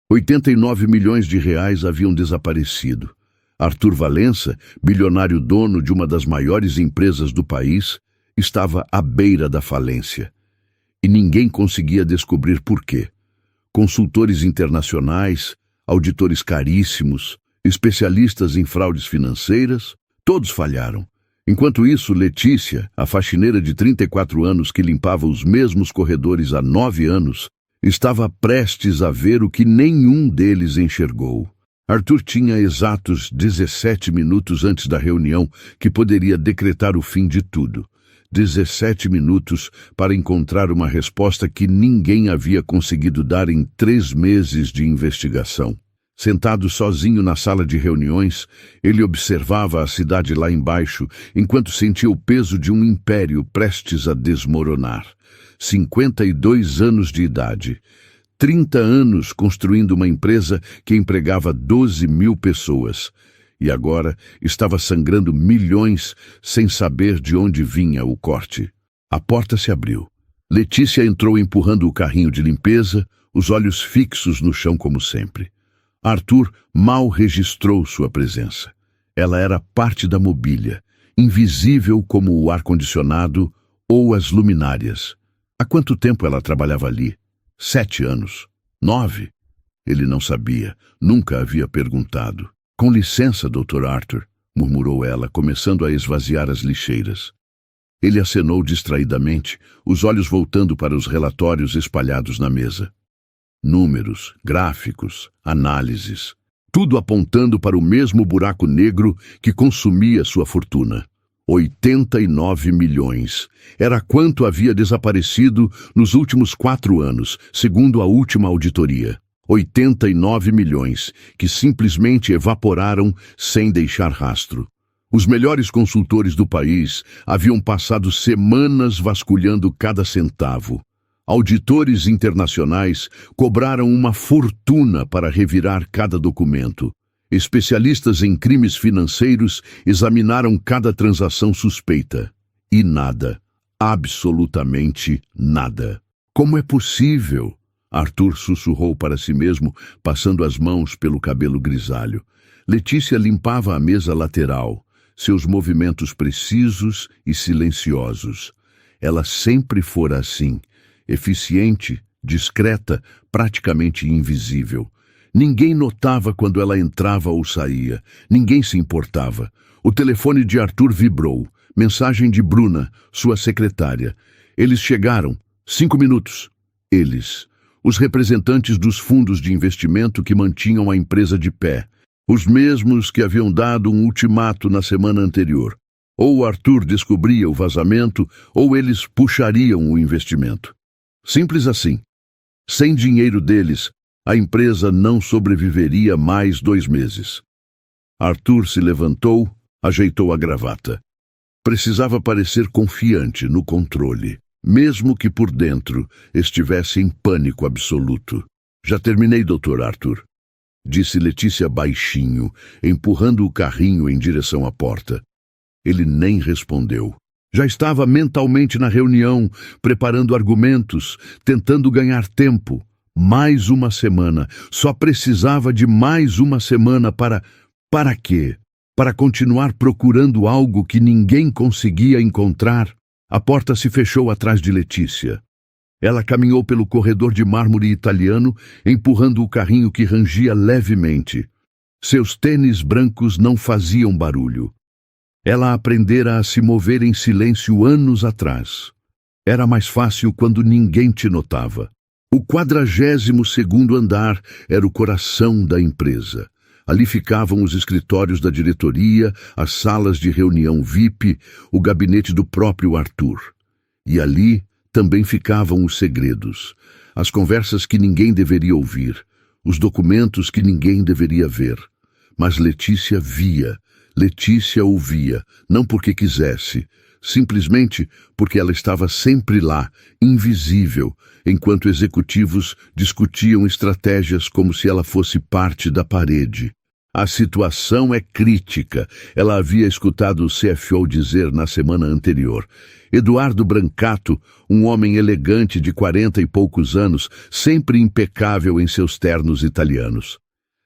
R$ 89 milhões haviam desaparecido. Arthur Valença, bilionário dono de uma das maiores empresas do país, estava à beira da falência. E ninguém conseguia descobrir por quê. Consultores internacionais, auditores caríssimos, especialistas em fraudes financeiras, todos falharam. Enquanto isso, Letícia, a faxineira de 34 anos que limpava os mesmos corredores há 9 anos, estava prestes a ver o que nenhum deles enxergou. Arthur tinha exatos 17 minutos antes da reunião que poderia decretar o fim de tudo. 17 minutos para encontrar uma resposta que ninguém havia conseguido dar em 3 meses de investigação. Sentado sozinho na sala de reuniões, ele observava a cidade lá embaixo, enquanto sentia o peso de um império prestes a desmoronar. 52 anos de idade. 30 anos construindo uma empresa que empregava 12 mil pessoas. E agora estava sangrando milhões sem saber de onde vinha o corte. A porta se abriu. Letícia entrou empurrando o carrinho de limpeza, os olhos fixos no chão como sempre. Arthur mal registrou sua presença. Ela era parte da mobília, invisível como o ar-condicionado ou as luminárias. Há quanto tempo ela trabalhava ali? 7 anos? 9? Ele não sabia, nunca havia perguntado. Com licença, Dr. Arthur, murmurou ela, começando a esvaziar as lixeiras. Ele acenou distraidamente, os olhos voltando para os relatórios espalhados na mesa. Números, gráficos, análises, tudo apontando para o mesmo buraco negro que consumia sua fortuna. 89 milhões. Era quanto havia desaparecido nos últimos 4 anos, segundo a última auditoria. 89 milhões, que simplesmente evaporaram sem deixar rastro. Os melhores consultores do país haviam passado semanas vasculhando cada centavo. Auditores internacionais cobraram uma fortuna para revirar cada documento. Especialistas em crimes financeiros examinaram cada transação suspeita. E nada, absolutamente nada. Como é possível? Arthur sussurrou para si mesmo, passando as mãos pelo cabelo grisalho. Letícia limpava a mesa lateral, seus movimentos precisos e silenciosos. Ela sempre fora assim, eficiente, discreta, praticamente invisível. Ninguém notava quando ela entrava ou saía. Ninguém se importava. O telefone de Arthur vibrou. Mensagem de Bruna, sua secretária. Eles chegaram. 5 minutos. Eles. Os representantes dos fundos de investimento que mantinham a empresa de pé. Os mesmos que haviam dado um ultimato na semana anterior. Ou Arthur descobria o vazamento, ou eles puxariam o investimento. Simples assim. Sem dinheiro deles, a empresa não sobreviveria mais 2 meses. Arthur se levantou, ajeitou a gravata. Precisava parecer confiante no controle, mesmo que por dentro estivesse em pânico absoluto. Já terminei, Dr. Arthur, disse Letícia baixinho, empurrando o carrinho em direção à porta. Ele nem respondeu. Já estava mentalmente na reunião, preparando argumentos, tentando ganhar tempo. Mais uma semana. Só precisava de mais uma semana para... Para quê? Para continuar procurando algo que ninguém conseguia encontrar. A porta se fechou atrás de Letícia. Ela caminhou pelo corredor de mármore italiano, empurrando o carrinho que rangia levemente. Seus tênis brancos não faziam barulho. Ela aprendera a se mover em silêncio anos atrás. Era mais fácil quando ninguém te notava. O 42º andar era o coração da empresa. Ali ficavam os escritórios da diretoria, as salas de reunião VIP, o gabinete do próprio Arthur. E ali também ficavam os segredos, as conversas que ninguém deveria ouvir, os documentos que ninguém deveria ver. Mas Letícia via, Letícia ouvia, não porque quisesse, simplesmente porque ela estava sempre lá, invisível, enquanto executivos discutiam estratégias como se ela fosse parte da parede. A situação é crítica. Ela havia escutado o CFO dizer na semana anterior. Eduardo Brancato, um homem elegante de 40 e poucos anos, sempre impecável em seus ternos italianos.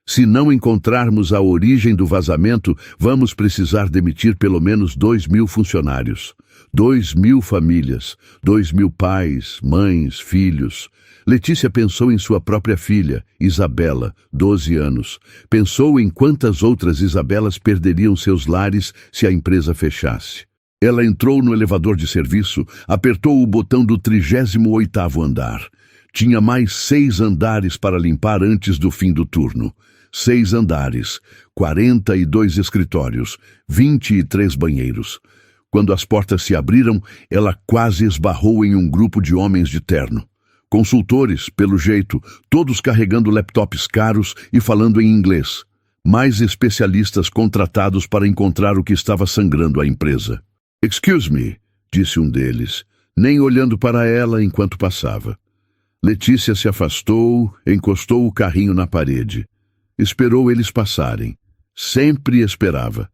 Se não encontrarmos a origem do vazamento, vamos precisar demitir pelo menos 2.000 funcionários. 2.000 famílias, 2.000 pais, mães, filhos. Letícia pensou em sua própria filha, Isabela, 12 anos. Pensou em quantas outras Isabelas perderiam seus lares se a empresa fechasse. Ela entrou no elevador de serviço, apertou o botão do 38º andar. Tinha mais 6 andares para limpar antes do fim do turno. 6 andares, 42 escritórios, 23 banheiros. Quando as portas se abriram, ela quase esbarrou em um grupo de homens de terno. Consultores, pelo jeito, todos carregando laptops caros e falando em inglês. Mais especialistas contratados para encontrar o que estava sangrando a empresa. "Excuse me", disse um deles, nem olhando para ela enquanto passava. Letícia se afastou, encostou o carrinho na parede. Esperou eles passarem. Sempre esperava.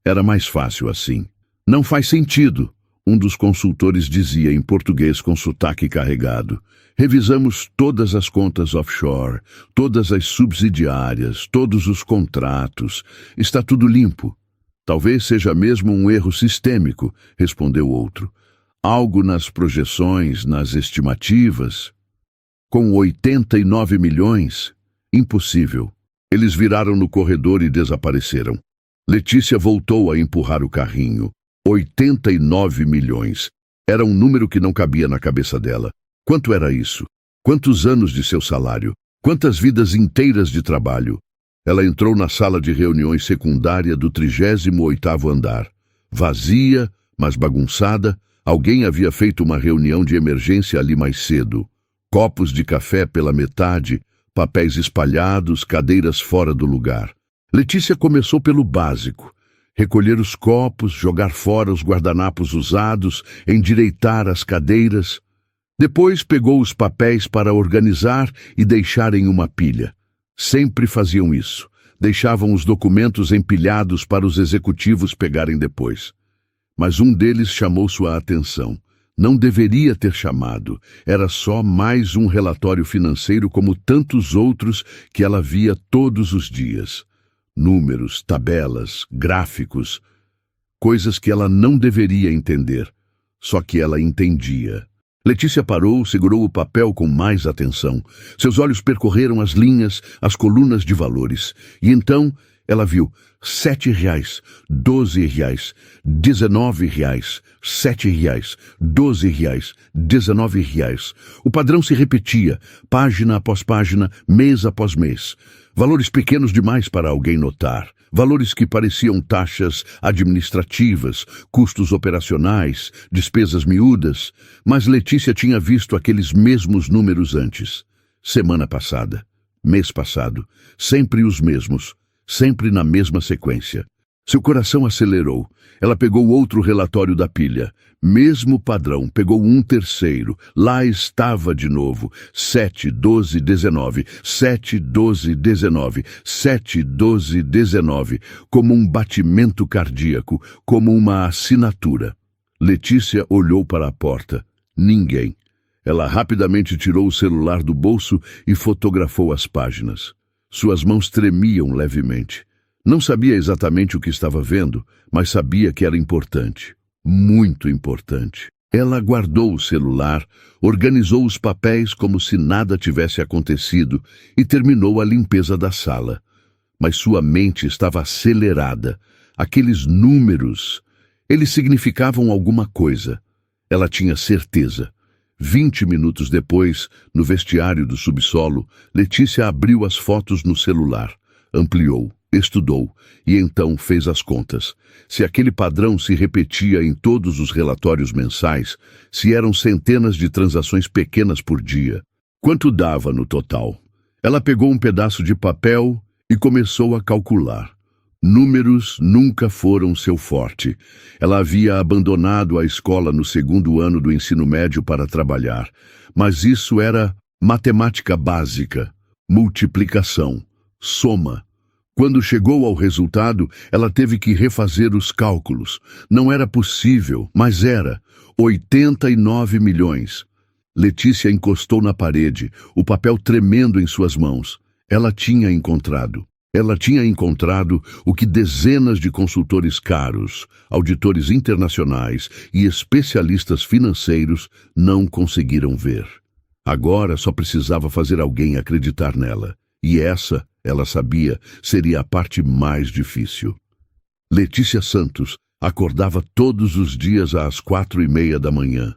Era mais fácil assim. "Não faz sentido", um dos consultores dizia em português com sotaque carregado. "Revisamos todas as contas offshore, todas as subsidiárias, todos os contratos. Está tudo limpo." "Talvez seja mesmo um erro sistêmico", respondeu outro. "Algo nas projeções, nas estimativas." "Com 89 milhões? Impossível." Eles viraram no corredor e desapareceram. Letícia voltou a empurrar o carrinho. 89 milhões. Era um número que não cabia na cabeça dela. Quanto era isso? Quantos anos de seu salário? Quantas vidas inteiras de trabalho? Ela entrou na sala de reuniões secundária do 38º andar. Vazia, mas bagunçada, alguém havia feito uma reunião de emergência ali mais cedo. Copos de café pela metade, papéis espalhados, cadeiras fora do lugar. Letícia começou pelo básico. Recolher os copos, jogar fora os guardanapos usados, endireitar as cadeiras. Depois pegou os papéis para organizar e deixar em uma pilha. Sempre faziam isso. Deixavam os documentos empilhados para os executivos pegarem depois. Mas um deles chamou sua atenção. Não deveria ter chamado. Era só mais um relatório financeiro como tantos outros que ela via todos os dias. Números, tabelas, gráficos. Coisas que ela não deveria entender. Só que ela entendia. Letícia parou, segurou o papel com mais atenção. Seus olhos percorreram as linhas, as colunas de valores. E então ela viu R$7, R$12, R$19, R$7, R$12, R$19. O padrão se repetia, página após página, mês após mês. Valores pequenos demais para alguém notar. Valores que pareciam taxas administrativas, custos operacionais, despesas miúdas. Mas Letícia tinha visto aqueles mesmos números antes. Semana passada, mês passado, sempre os mesmos, sempre na mesma sequência. Seu coração acelerou. Ela pegou outro relatório da pilha. Mesmo padrão, pegou um terceiro. Lá estava de novo. 7, 12, 19. 7, 12, 19. 7, 12, 19. Como um batimento cardíaco, como uma assinatura. Letícia olhou para a porta. Ninguém. Ela rapidamente tirou o celular do bolso e fotografou as páginas. Suas mãos tremiam levemente. Não sabia exatamente o que estava vendo, mas sabia que era importante. Muito importante. Ela guardou o celular, organizou os papéis como se nada tivesse acontecido e terminou a limpeza da sala. Mas sua mente estava acelerada. Aqueles números, eles significavam alguma coisa. Ela tinha certeza. 20 minutos depois, no vestiário do subsolo, Letícia abriu as fotos no celular, ampliou, estudou e então fez as contas. Se aquele padrão se repetia em todos os relatórios mensais, se eram centenas de transações pequenas por dia, quanto dava no total? Ela pegou um pedaço de papel e começou a calcular. Números nunca foram seu forte. Ela havia abandonado a escola no 2º ano do ensino médio para trabalhar, mas isso era matemática básica, multiplicação, soma. Quando chegou ao resultado, ela teve que refazer os cálculos. Não era possível, mas era 89 milhões. Letícia encostou na parede, o papel tremendo em suas mãos. Ela tinha encontrado o que dezenas de consultores caros, auditores internacionais e especialistas financeiros não conseguiram ver. Agora só precisava fazer alguém acreditar nela. E essa, ela sabia, seria a parte mais difícil. Letícia Santos acordava todos os dias às 4:30 da manhã.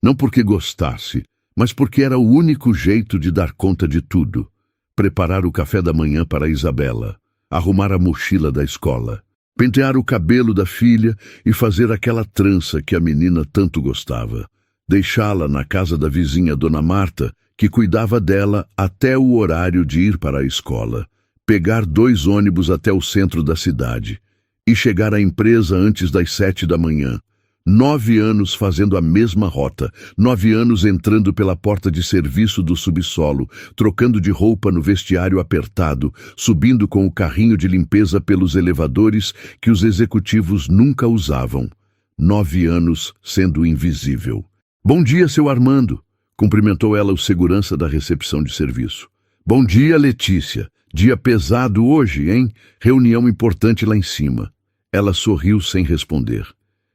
Não porque gostasse, mas porque era o único jeito de dar conta de tudo. Preparar o café da manhã para Isabela, arrumar a mochila da escola, pentear o cabelo da filha e fazer aquela trança que a menina tanto gostava, deixá-la na casa da vizinha Dona Marta, que cuidava dela até o horário de ir para a escola, pegar 2 ônibus até o centro da cidade e chegar à empresa antes das 7 da manhã. 9 anos fazendo a mesma rota, 9 anos entrando pela porta de serviço do subsolo, trocando de roupa no vestiário apertado, subindo com o carrinho de limpeza pelos elevadores que os executivos nunca usavam. 9 anos sendo invisível. "Bom dia, seu Armando", cumprimentou ela o segurança da recepção de serviço. "Bom dia, Letícia. Dia pesado hoje, hein? Reunião importante lá em cima." Ela sorriu sem responder.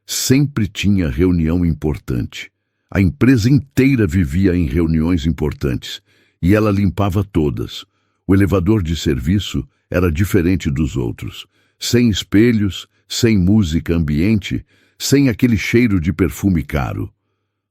Sempre tinha reunião importante. A empresa inteira vivia em reuniões importantes e ela limpava todas. O elevador de serviço era diferente dos outros. Sem espelhos, sem música ambiente, sem aquele cheiro de perfume caro.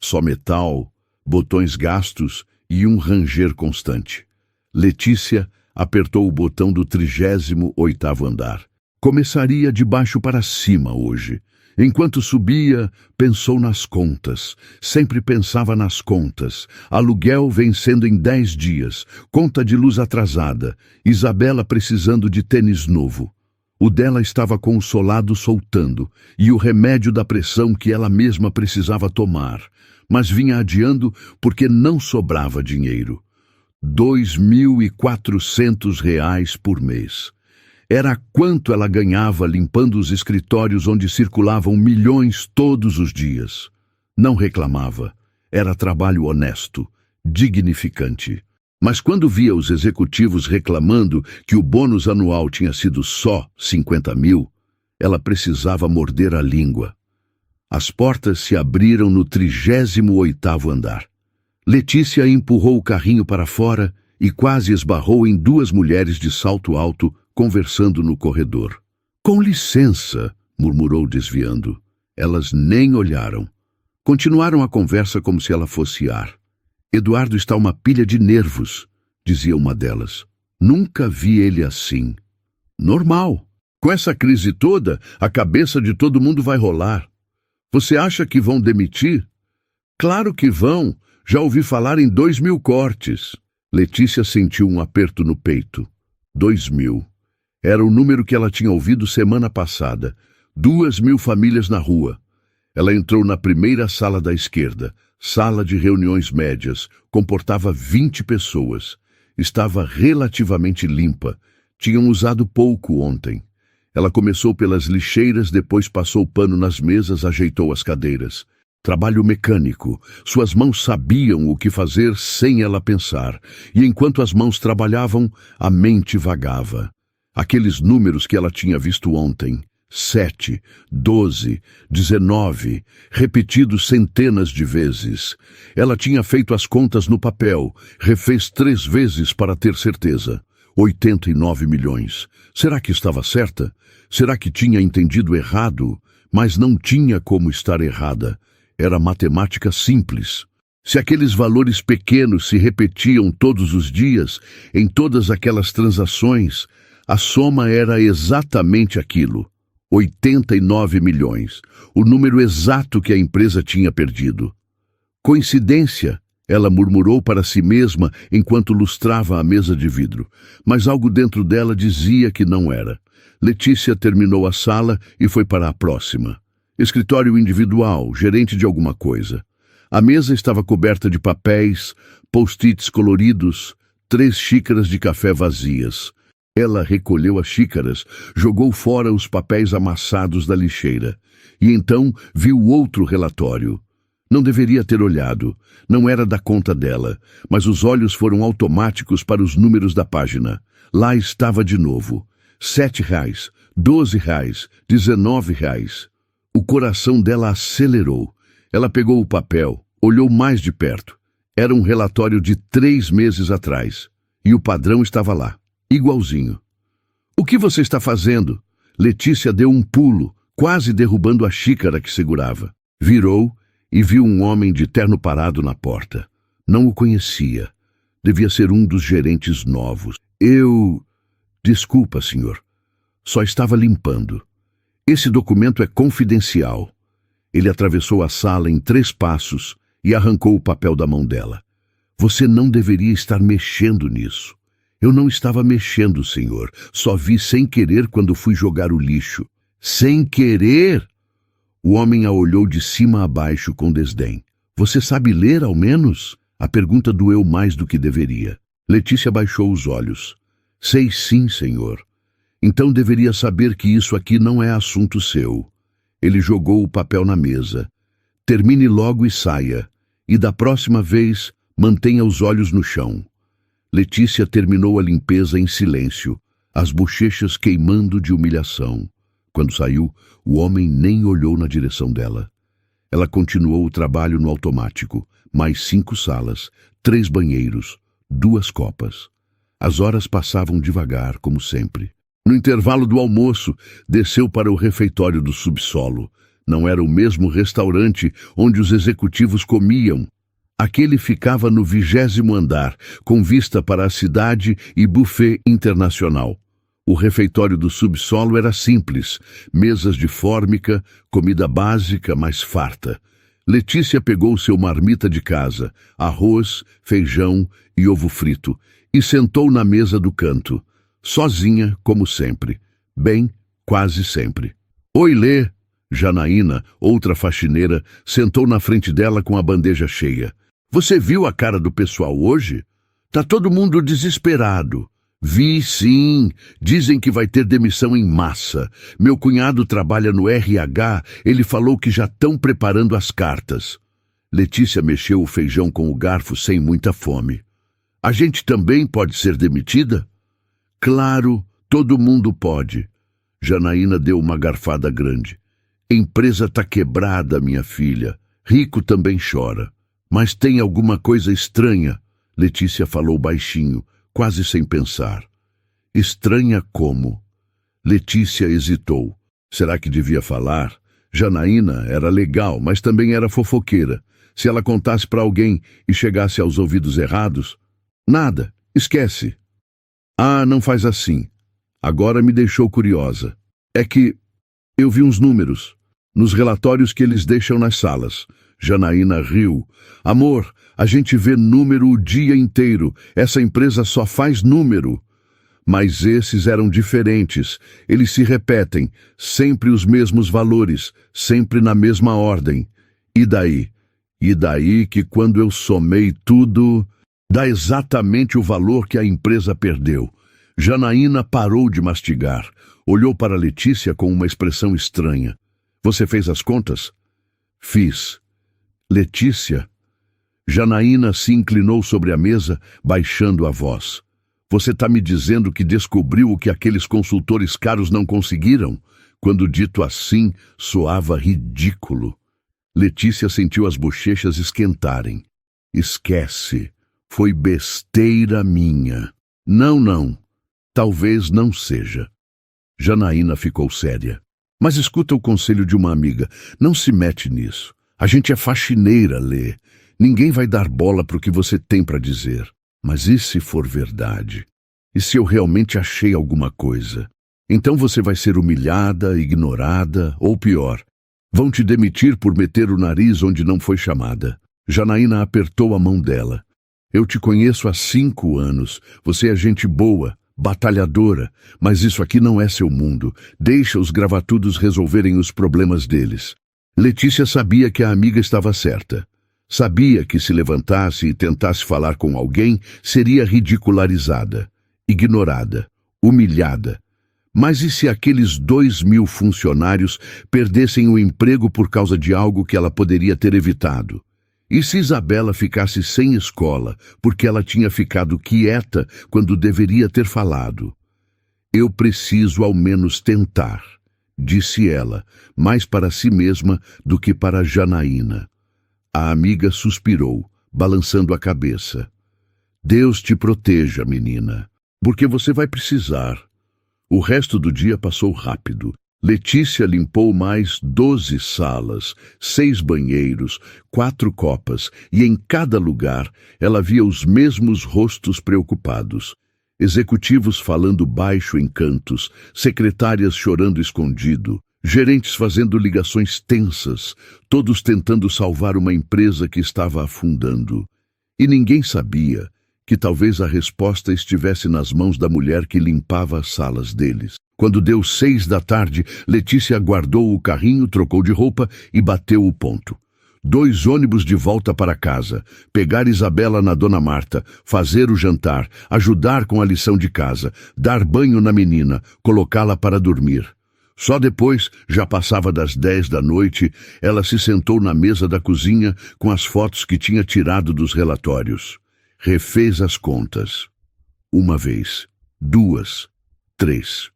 Só metal, botões gastos e um ranger constante. Letícia apertou o botão do 38º andar. Começaria de baixo para cima hoje. Enquanto subia, pensou nas contas. Sempre pensava nas contas. Aluguel vencendo em 10 dias. Conta de luz atrasada. Isabela precisando de tênis novo. O dela estava com o solado soltando. E o remédio da pressão que ela mesma precisava tomar. Mas vinha adiando porque não sobrava dinheiro. R$ 2.400 por mês. Era quanto ela ganhava limpando os escritórios onde circulavam milhões todos os dias. Não reclamava. Era trabalho honesto, dignificante. Mas quando via os executivos reclamando que o bônus anual tinha sido só 50 mil, ela precisava morder a língua. As portas se abriram no 38º andar. Letícia empurrou o carrinho para fora e quase esbarrou em 2 mulheres de salto alto conversando no corredor. "Com licença", murmurou desviando. Elas nem olharam. Continuaram a conversa como se ela fosse ar. "Eduardo está uma pilha de nervos", dizia uma delas. "Nunca vi ele assim." "Normal. Com essa crise toda, a cabeça de todo mundo vai rolar. Você acha que vão demitir?" "Claro que vão. Já ouvi falar em 2.000 cortes." Letícia sentiu um aperto no peito. 2.000. Era o número que ela tinha ouvido semana passada. 2.000 famílias na rua. Ela entrou na primeira sala da esquerda, sala de reuniões médias, comportava 20 pessoas. Estava relativamente limpa. Tinham usado pouco ontem. Ela começou pelas lixeiras, depois passou pano nas mesas, ajeitou as cadeiras. Trabalho mecânico. Suas mãos sabiam o que fazer sem ela pensar. E enquanto as mãos trabalhavam, a mente vagava. Aqueles números que ela tinha visto ontem, 7, 12, 19, repetidos centenas de vezes. Ela tinha feito as contas no papel, refez 3 vezes para ter certeza. 89 milhões. Será que estava certa? Será que tinha entendido errado? Mas não tinha como estar errada. Era matemática simples. Se aqueles valores pequenos se repetiam todos os dias, em todas aquelas transações, a soma era exatamente aquilo, 89 milhões, o número exato que a empresa tinha perdido. Coincidência, ela murmurou para si mesma enquanto lustrava a mesa de vidro, mas algo dentro dela dizia que não era. Letícia terminou a sala e foi para a próxima. Escritório individual, gerente de alguma coisa. A mesa estava coberta de papéis, post-its coloridos, 3 xícaras de café vazias. Ela recolheu as xícaras, jogou fora os papéis amassados da lixeira. E então viu outro relatório. Não deveria ter olhado. Não era da conta dela, mas os olhos foram automáticos para os números da página. Lá estava de novo. R$7, R$12, R$19. O coração dela acelerou. Ela pegou o papel, olhou mais de perto. Era um relatório de 3 meses atrás. E o padrão estava lá, igualzinho. O que você está fazendo? Letícia deu um pulo, quase derrubando a xícara que segurava. Virou e viu um homem de terno parado na porta. Não o conhecia. Devia ser um dos gerentes novos. Desculpa, senhor. Só estava limpando. Esse documento é confidencial. Ele atravessou a sala em 3 passos e arrancou o papel da mão dela. Você não deveria estar mexendo nisso. Eu não estava mexendo, senhor. Só vi sem querer quando fui jogar o lixo. Sem querer? O homem a olhou de cima a baixo com desdém. Você sabe ler, ao menos? A pergunta doeu mais do que deveria. Letícia baixou os olhos. Sei sim, senhor. Então deveria saber que isso aqui não é assunto seu. Ele jogou o papel na mesa. Termine logo e saia. E da próxima vez, mantenha os olhos no chão. Letícia terminou a limpeza em silêncio, as bochechas queimando de humilhação. Quando saiu, o homem nem olhou na direção dela. Ela continuou o trabalho no automático. Mais 5 salas, 3 banheiros, 2 copas. As horas passavam devagar, como sempre. No intervalo do almoço, desceu para o refeitório do subsolo. Não era o mesmo restaurante onde os executivos comiam. Aquele ficava no 20º andar, com vista para a cidade e buffet internacional. O refeitório do subsolo era simples, mesas de fórmica, comida básica, mas farta. Letícia pegou seu marmita de casa, arroz, feijão e ovo frito, e sentou na mesa do canto, sozinha, como sempre. Bem, quase sempre. Oi, Lê! Janaína, outra faxineira, sentou na frente dela com a bandeja cheia. Você viu a cara do pessoal hoje? Tá todo mundo desesperado. Vi, sim. Dizem que vai ter demissão em massa. Meu cunhado trabalha no RH, ele falou que já estão preparando as cartas. Letícia mexeu o feijão com o garfo sem muita fome. A gente também pode ser demitida? Claro, todo mundo pode. Janaína deu uma garfada grande. Empresa tá quebrada, minha filha. Rico também chora. Mas tem alguma coisa estranha, Letícia falou baixinho, quase sem pensar. Estranha como? Letícia hesitou. Será que devia falar? Janaína era legal, mas também era fofoqueira. Se ela contasse para alguém e chegasse aos ouvidos errados... Nada, esquece. Ah, não faz assim. Agora me deixou curiosa. É que eu vi uns números, nos relatórios que eles deixam nas salas. Janaína riu. Amor, a gente vê número o dia inteiro. Essa empresa só faz número. Mas esses eram diferentes. Eles se repetem, sempre os mesmos valores, sempre na mesma ordem. E daí? E daí que quando eu somei tudo, dá exatamente o valor que a empresa perdeu. Janaína parou de mastigar. Olhou para Letícia com uma expressão estranha. Você fez as contas? Fiz. Letícia? Janaína se inclinou sobre a mesa, baixando a voz. Você está me dizendo que descobriu o que aqueles consultores caros não conseguiram? Quando dito assim, soava ridículo. Letícia sentiu as bochechas esquentarem. Esquece. Foi besteira minha. Não. Talvez não seja. Janaína ficou séria. Mas escuta o conselho de uma amiga. Não se mete nisso. A gente é faxineira, Lê. Ninguém vai dar bola para o que você tem para dizer. Mas e se for verdade? E se eu realmente achei alguma coisa? Então você vai ser humilhada, ignorada, ou pior, vão te demitir por meter o nariz onde não foi chamada. Janaína apertou a mão dela. Eu te conheço há 5 anos. Você é gente boa, batalhadora, mas isso aqui não é seu mundo. Deixa os gravatudos resolverem os problemas deles. Letícia sabia que a amiga estava certa. Sabia que se levantasse e tentasse falar com alguém, seria ridicularizada, ignorada, humilhada. Mas e se aqueles 2.000 funcionários perdessem o emprego por causa de algo que ela poderia ter evitado? E se Isabela ficasse sem escola porque ela tinha ficado quieta quando deveria ter falado? Eu preciso ao menos tentar, disse ela, mais para si mesma do que para Janaína. A amiga suspirou, balançando a cabeça. Deus te proteja, menina, porque você vai precisar. O resto do dia passou rápido. Letícia limpou mais 12 salas, 6 banheiros, 4 copas, e em cada lugar ela via os mesmos rostos preocupados. Executivos falando baixo em cantos, secretárias chorando escondido, gerentes fazendo ligações tensas, todos tentando salvar uma empresa que estava afundando. E ninguém sabia que talvez a resposta estivesse nas mãos da mulher que limpava as salas deles. Quando deu 6 da tarde, Letícia guardou o carrinho, trocou de roupa e bateu o ponto. 2 ônibus de volta para casa, pegar Isabela na Dona Marta, fazer o jantar, ajudar com a lição de casa, dar banho na menina, colocá-la para dormir. Só depois, já passava das 10 da noite, ela se sentou na mesa da cozinha com as fotos que tinha tirado dos relatórios. Refez as contas. 1 vez, 2, 3.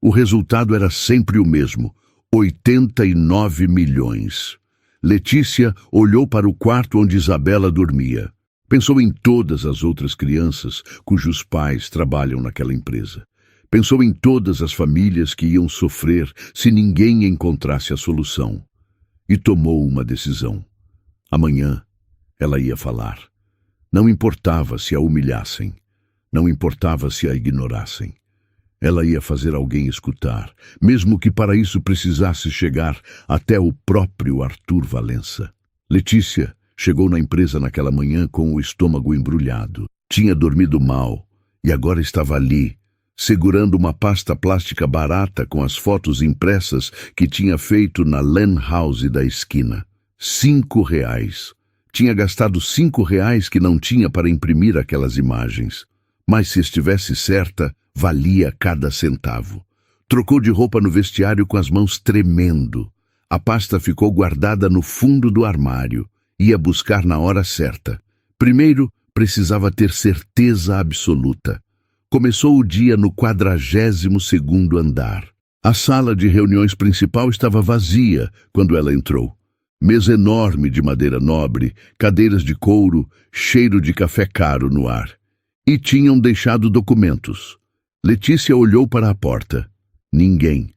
O resultado era sempre o mesmo, 89 milhões. Letícia olhou para o quarto onde Isabela dormia. Pensou em todas as outras crianças cujos pais trabalham naquela empresa. Pensou em todas as famílias que iam sofrer se ninguém encontrasse a solução. E tomou uma decisão. Amanhã ela ia falar. Não importava se a humilhassem. Não importava se a ignorassem. Ela ia fazer alguém escutar, mesmo que para isso precisasse chegar até o próprio Arthur Valença. Letícia chegou na empresa naquela manhã com o estômago embrulhado. Tinha dormido mal e agora estava ali, segurando uma pasta plástica barata com as fotos impressas que tinha feito na Lan House da esquina. R$5. Tinha gastado R$5 que não tinha para imprimir aquelas imagens. Mas se estivesse certa, valia cada centavo. Trocou de roupa no vestiário com as mãos tremendo. A pasta ficou guardada no fundo do armário. Ia buscar na hora certa. Primeiro, precisava ter certeza absoluta. Começou o dia no 42º andar. A sala de reuniões principal estava vazia quando ela entrou. Mesa enorme de madeira nobre, cadeiras de couro, cheiro de café caro no ar. E tinham deixado documentos. Letícia olhou para a porta. Ninguém.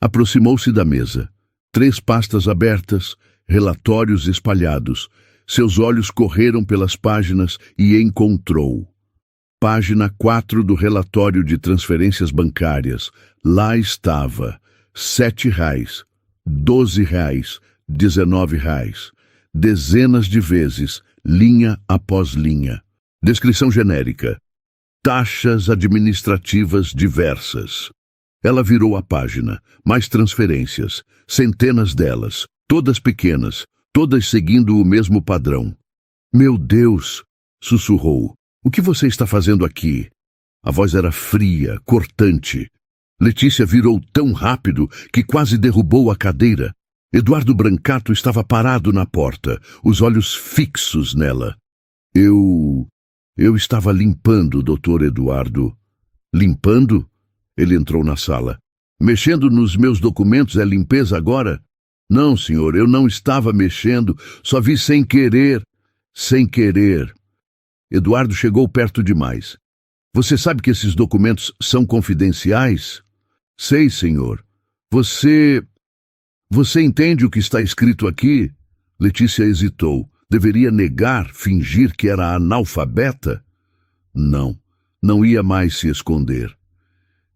Aproximou-se da mesa. 3 pastas abertas, relatórios espalhados. Seus olhos correram pelas páginas e encontrou. Página 4 do relatório de transferências bancárias. Lá estava. R$7, R$12, R$19. Dezenas de vezes, linha após linha. Descrição genérica. Taxas administrativas diversas. Ela virou a página. Mais transferências. Centenas delas. Todas pequenas. Todas seguindo o mesmo padrão. Meu Deus! Sussurrou. O que você está fazendo aqui? A voz era fria, cortante. Letícia virou tão rápido que quase derrubou a cadeira. Eduardo Brancato estava parado na porta, os olhos fixos nela. Eu estava limpando, doutor Eduardo. Limpando? Ele entrou na sala. Mexendo nos meus documentos é limpeza agora? Não, senhor, eu não estava mexendo, só vi sem querer. Sem querer. Eduardo chegou perto demais. Você sabe que esses documentos são confidenciais? Sei, senhor. Você entende o que está escrito aqui? Letícia hesitou. Deveria negar, fingir que era analfabeta? Não, não ia mais se esconder.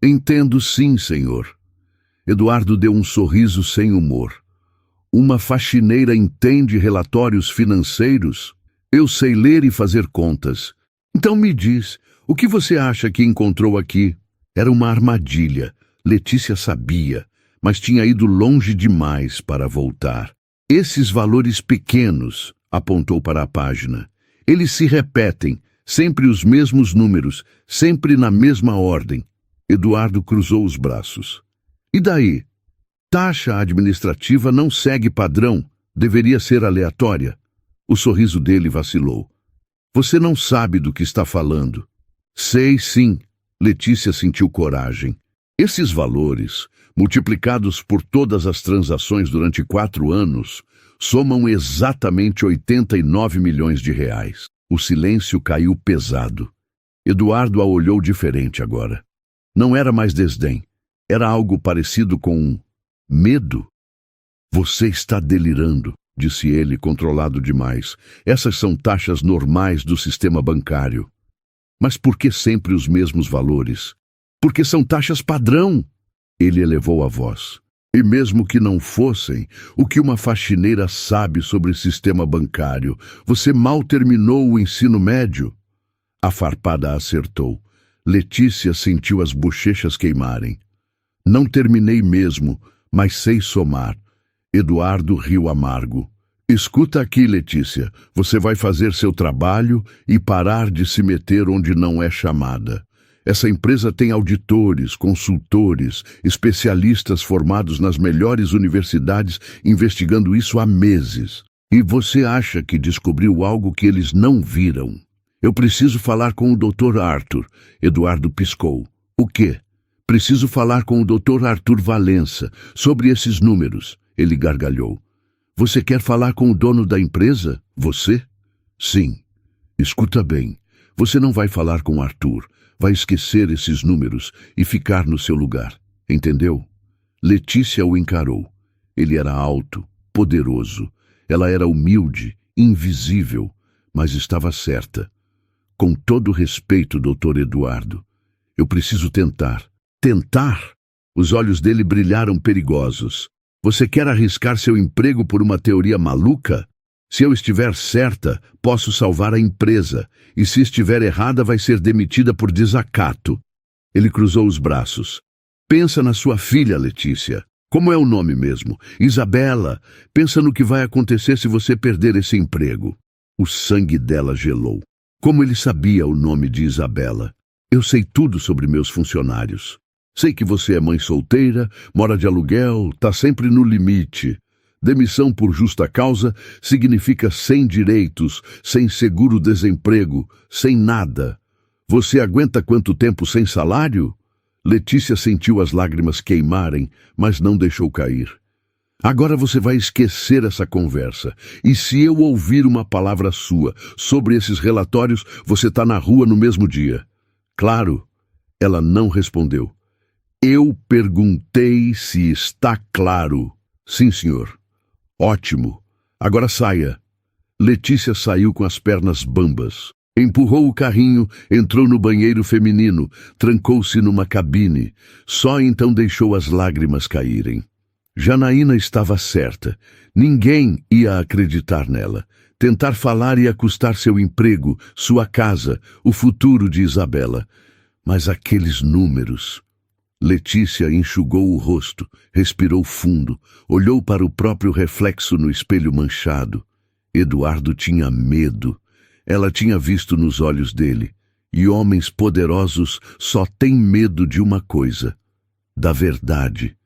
Entendo sim, senhor. Eduardo deu um sorriso sem humor. Uma faxineira entende relatórios financeiros? Eu sei ler e fazer contas. Então me diz, o que você acha que encontrou aqui? Era uma armadilha. Letícia sabia, mas tinha ido longe demais para voltar. Esses valores pequenos, apontou para a página, eles se repetem, sempre os mesmos números, sempre na mesma ordem. Eduardo cruzou os braços. E daí? Taxa administrativa não segue padrão, deveria ser aleatória. O sorriso dele vacilou. Você não sabe do que está falando. Sei sim, Letícia sentiu coragem. Esses valores, multiplicados por todas as transações durante 4 anos, somam exatamente 89 milhões de reais. O silêncio caiu pesado. Eduardo a olhou diferente agora. Não era mais desdém. Era algo parecido com medo. Você está delirando, disse ele, controlado demais. Essas são taxas normais do sistema bancário. Mas por que sempre os mesmos valores? Porque são taxas padrão. Ele elevou a voz. E mesmo que não fossem, o que uma faxineira sabe sobre o sistema bancário? Você mal terminou o ensino médio. A farpada acertou. Letícia sentiu as bochechas queimarem. Não terminei mesmo, mas sei somar. Eduardo riu amargo. Escuta aqui, Letícia. Você vai fazer seu trabalho e parar de se meter onde não é chamada. Essa empresa tem auditores, consultores, especialistas formados nas melhores universidades investigando isso há meses. E você acha que descobriu algo que eles não viram? Eu preciso falar com o Dr. Arthur. Eduardo piscou. O quê? Preciso falar com o Dr. Arthur Valença sobre esses números. Ele gargalhou. Você quer falar com o dono da empresa? Você? Sim. Escuta bem. Você não vai falar com Arthur. Vai esquecer esses números e ficar no seu lugar. Entendeu? Letícia o encarou. Ele era alto, poderoso. Ela era humilde, invisível, mas estava certa. Com todo respeito, Dr. Eduardo, eu preciso tentar. Tentar? Os olhos dele brilharam perigosos. Você quer arriscar seu emprego por uma teoria maluca? Se eu estiver certa, posso salvar a empresa, e se estiver errada, vai ser demitida por desacato. Ele cruzou os braços. Pensa na sua filha, Letícia. Como é o nome mesmo? Isabela. Pensa no que vai acontecer se você perder esse emprego. O sangue dela gelou. Como ele sabia o nome de Isabela? Eu sei tudo sobre meus funcionários. Sei que você é mãe solteira, mora de aluguel, está sempre no limite. Demissão por justa causa significa sem direitos, sem seguro-desemprego, sem nada. Você aguenta quanto tempo sem salário? Letícia sentiu as lágrimas queimarem, mas não deixou cair. Agora você vai esquecer essa conversa. E se eu ouvir uma palavra sua sobre esses relatórios, você está na rua no mesmo dia. Claro, ela não respondeu. Eu perguntei se está claro. Sim, senhor. Ótimo. Agora saia. Letícia saiu com as pernas bambas. Empurrou o carrinho, entrou no banheiro feminino, trancou-se numa cabine. Só então deixou as lágrimas caírem. Janaína estava certa. Ninguém ia acreditar nela. Tentar falar ia custar seu emprego, sua casa, o futuro de Isabela. Mas aqueles números... Letícia enxugou o rosto, respirou fundo, olhou para o próprio reflexo no espelho manchado. Eduardo tinha medo. Ela tinha visto nos olhos dele. E homens poderosos só têm medo de uma coisa: da verdade.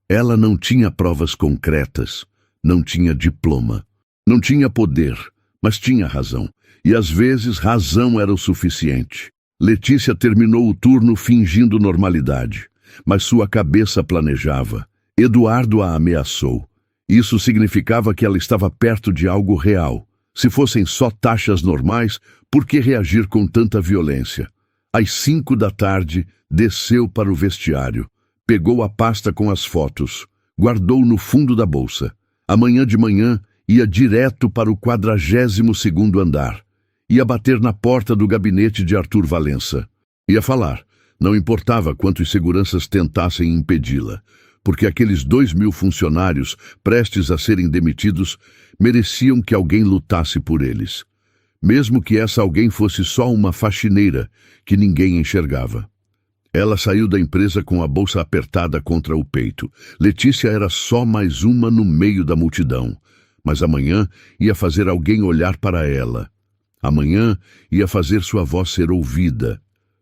Ela não tinha provas concretas, não tinha diploma, não tinha poder, mas tinha razão. E às vezes razão era o suficiente. Letícia terminou o turno fingindo normalidade. Mas sua cabeça planejava. Eduardo a ameaçou. Isso significava que ela estava perto de algo real. Se fossem só taxas normais, por que reagir com tanta violência? Às 5 da tarde, desceu para o vestiário. Pegou a pasta com as fotos. Guardou no fundo da bolsa. Amanhã de manhã, ia direto para o 42º andar. Ia bater na porta do gabinete de Arthur Valença. Ia falar. Não importava quantos seguranças tentassem impedi-la, porque aqueles 2.000 funcionários prestes a serem demitidos mereciam que alguém lutasse por eles. Mesmo que essa alguém fosse só uma faxineira que ninguém enxergava. Ela saiu da empresa com a bolsa apertada contra o peito. Letícia era só mais uma no meio da multidão. Mas amanhã ia fazer alguém olhar para ela. Amanhã ia fazer sua voz ser ouvida.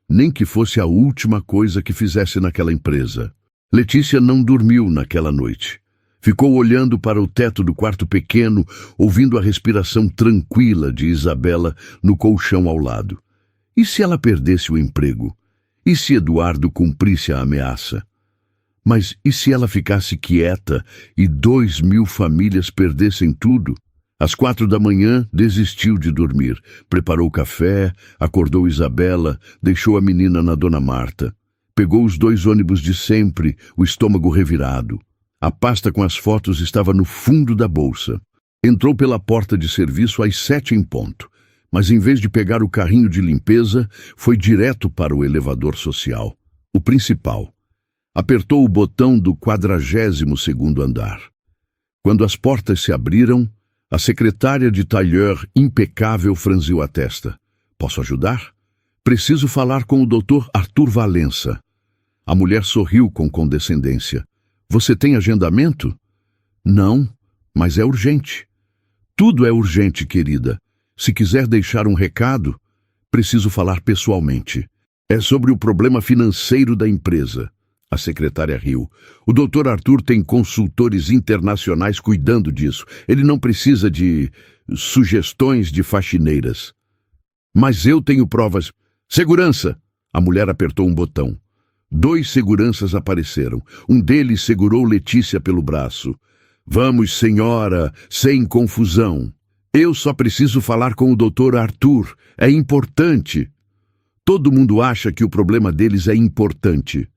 nem que fosse a última coisa que fizesse naquela empresa. Letícia não dormiu naquela noite. Ficou olhando para o teto do quarto pequeno, ouvindo a respiração tranquila de Isabela no colchão ao lado. E se ela perdesse o emprego? E se Eduardo cumprisse a ameaça? Mas e se ela ficasse quieta e 2.000 famílias perdessem tudo? Às 4 da manhã, desistiu de dormir. Preparou café, acordou Isabela, deixou a menina na Dona Marta. Pegou os 2 ônibus de sempre, o estômago revirado. A pasta com as fotos estava no fundo da bolsa. Entrou pela porta de serviço às 7 em ponto, mas em vez de pegar o carrinho de limpeza, foi direto para o elevador social, o principal. Apertou o botão do 42º andar. Quando as portas se abriram, a secretária de tailleur impecável franziu a testa. Posso ajudar? Preciso falar com o Dr. Arthur Valença. A mulher sorriu com condescendência. Você tem agendamento? Não, mas é urgente. Tudo é urgente, querida. Se quiser deixar um recado, preciso falar pessoalmente. É sobre o problema financeiro da empresa. A secretária riu. O Dr. Arthur tem consultores internacionais cuidando disso. Ele não precisa de sugestões de faxineiras. Mas eu tenho provas. Segurança! A mulher apertou um botão. 2 seguranças apareceram. Um deles segurou Letícia pelo braço. Vamos, senhora, sem confusão. Eu só preciso falar com o Dr. Arthur. É importante. Todo mundo acha que o problema deles é importante.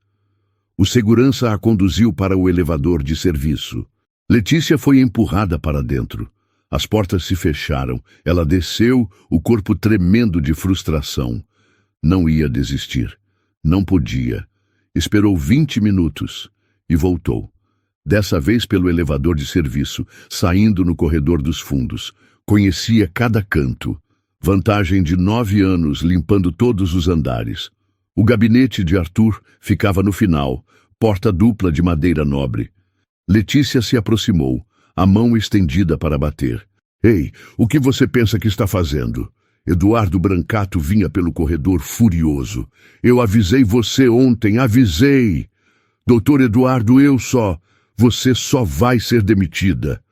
O segurança a conduziu para o elevador de serviço. Letícia foi empurrada para dentro. As portas se fecharam. Ela desceu, o corpo tremendo de frustração. Não ia desistir. Não podia. Esperou 20 minutos e voltou. Dessa vez pelo elevador de serviço, saindo no corredor dos fundos. Conhecia cada canto. Vantagem de 9 anos limpando todos os andares. O gabinete de Arthur ficava no final, porta dupla de madeira nobre. Letícia se aproximou, a mão estendida para bater. Ei, o que você pensa que está fazendo? Eduardo Brancato vinha pelo corredor furioso. Eu avisei você ontem, avisei. Doutor Eduardo, você só vai ser demitida.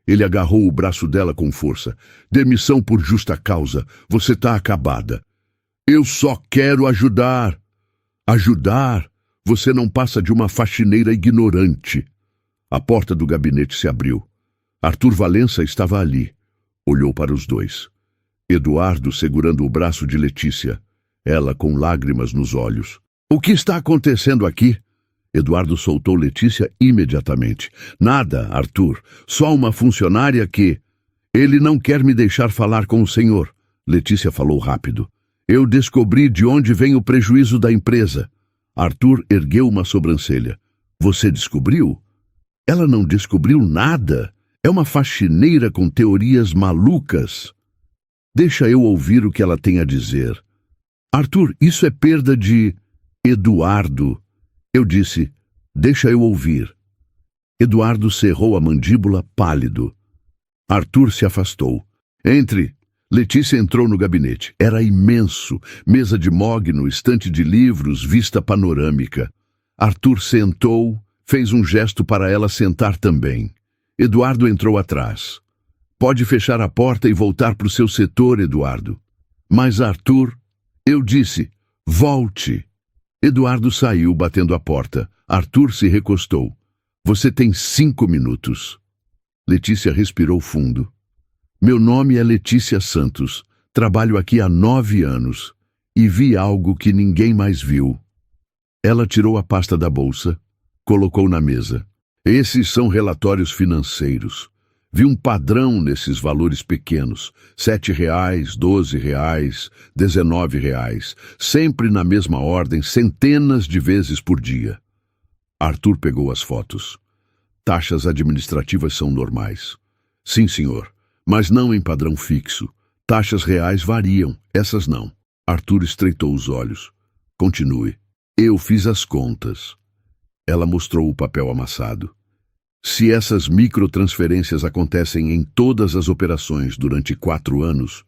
Ele agarrou o braço dela com força. Demissão por justa causa, você está acabada. Eu só quero ajudar. Ajudar? Você não passa de uma faxineira ignorante. A porta do gabinete se abriu. Arthur Valença estava ali. Olhou para os dois. Eduardo segurando o braço de Letícia, ela com lágrimas nos olhos. O que está acontecendo aqui? Eduardo soltou Letícia imediatamente. Nada, Arthur, só uma funcionária que... Ele não quer me deixar falar com o senhor. Letícia falou rápido. Eu descobri de onde vem o prejuízo da empresa. Arthur ergueu uma sobrancelha. Você descobriu? Ela não descobriu nada. É uma faxineira com teorias malucas. Deixa eu ouvir o que ela tem a dizer. Arthur, isso é perda de... Eduardo. Eu disse, deixa eu ouvir. Eduardo cerrou a mandíbula pálido. Arthur se afastou. Entre. Letícia entrou no gabinete. Era imenso. Mesa de mogno, estante de livros, vista panorâmica. Arthur sentou, fez um gesto para ela sentar também. Eduardo entrou atrás. Pode fechar a porta e voltar para o seu setor, Eduardo. Mas Arthur, eu disse, volte. Eduardo saiu batendo a porta. Arthur se recostou. Você tem 5 minutos. Letícia respirou fundo. Meu nome é Letícia Santos. Trabalho aqui há 9 anos. E vi algo que ninguém mais viu. Ela tirou a pasta da bolsa, colocou na mesa. Esses são relatórios financeiros. Vi um padrão nesses valores pequenos. R$7, R$12, R$19. Sempre na mesma ordem, centenas de vezes por dia. Arthur pegou as fotos. Taxas administrativas são normais. Sim, senhor, mas não em padrão fixo. Taxas reais variam, essas não. Arthur estreitou os olhos. Continue. Eu fiz as contas. Ela mostrou o papel amassado. Se essas microtransferências acontecem em todas as operações durante 4 anos,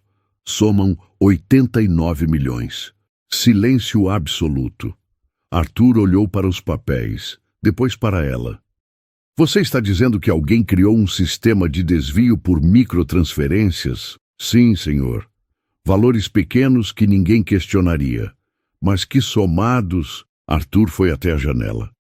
somam 89 milhões. Silêncio absoluto. Arthur olhou para os papéis, depois para ela. Você está dizendo que alguém criou um sistema de desvio por microtransferências? Sim, senhor. Valores pequenos que ninguém questionaria, mas que somados... Arthur foi até a janela.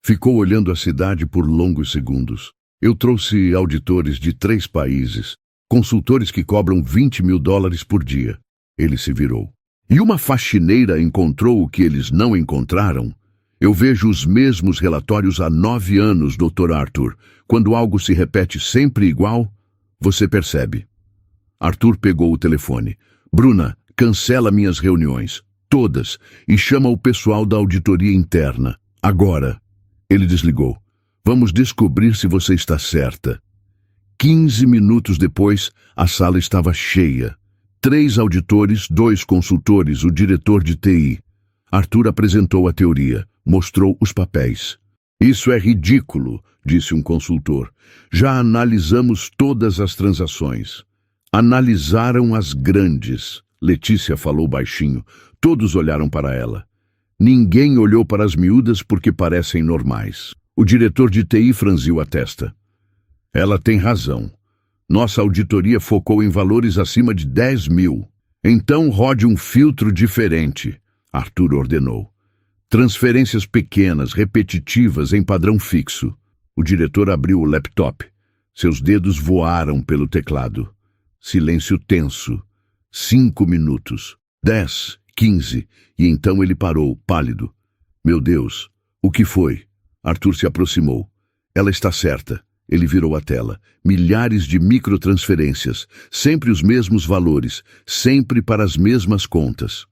Ficou olhando a cidade por longos segundos. Eu trouxe auditores de 3 países, consultores que cobram $20 mil por dia. Ele se virou. E uma faxineira encontrou o que eles não encontraram? Eu vejo os mesmos relatórios há 9 anos, Dr. Arthur. Quando algo se repete sempre igual, você percebe. Arthur pegou o telefone. Bruna, cancela minhas reuniões. Todas. E chama o pessoal da auditoria interna. Agora. Ele desligou. Vamos descobrir se você está certa. 15 minutos depois, a sala estava cheia. 3 auditores, 2 consultores, o diretor de TI. Arthur apresentou a teoria, mostrou os papéis. Isso é ridículo, disse um consultor. Já analisamos todas as transações. Analisaram as grandes. Letícia falou baixinho. Todos olharam para ela. Ninguém olhou para as miúdas porque parecem normais. O diretor de TI franziu a testa. Ela tem razão. Nossa auditoria focou em valores acima de 10 mil. Então rode um filtro diferente, Arthur ordenou. Transferências pequenas, repetitivas, em padrão fixo. O diretor abriu o laptop. Seus dedos voaram pelo teclado. Silêncio tenso. 5 minutos. 10, 15. E então ele parou, pálido. Meu Deus, o que foi? Arthur se aproximou. Ela está certa. Ele virou a tela. Milhares de microtransferências. Sempre os mesmos valores. Sempre para as mesmas contas.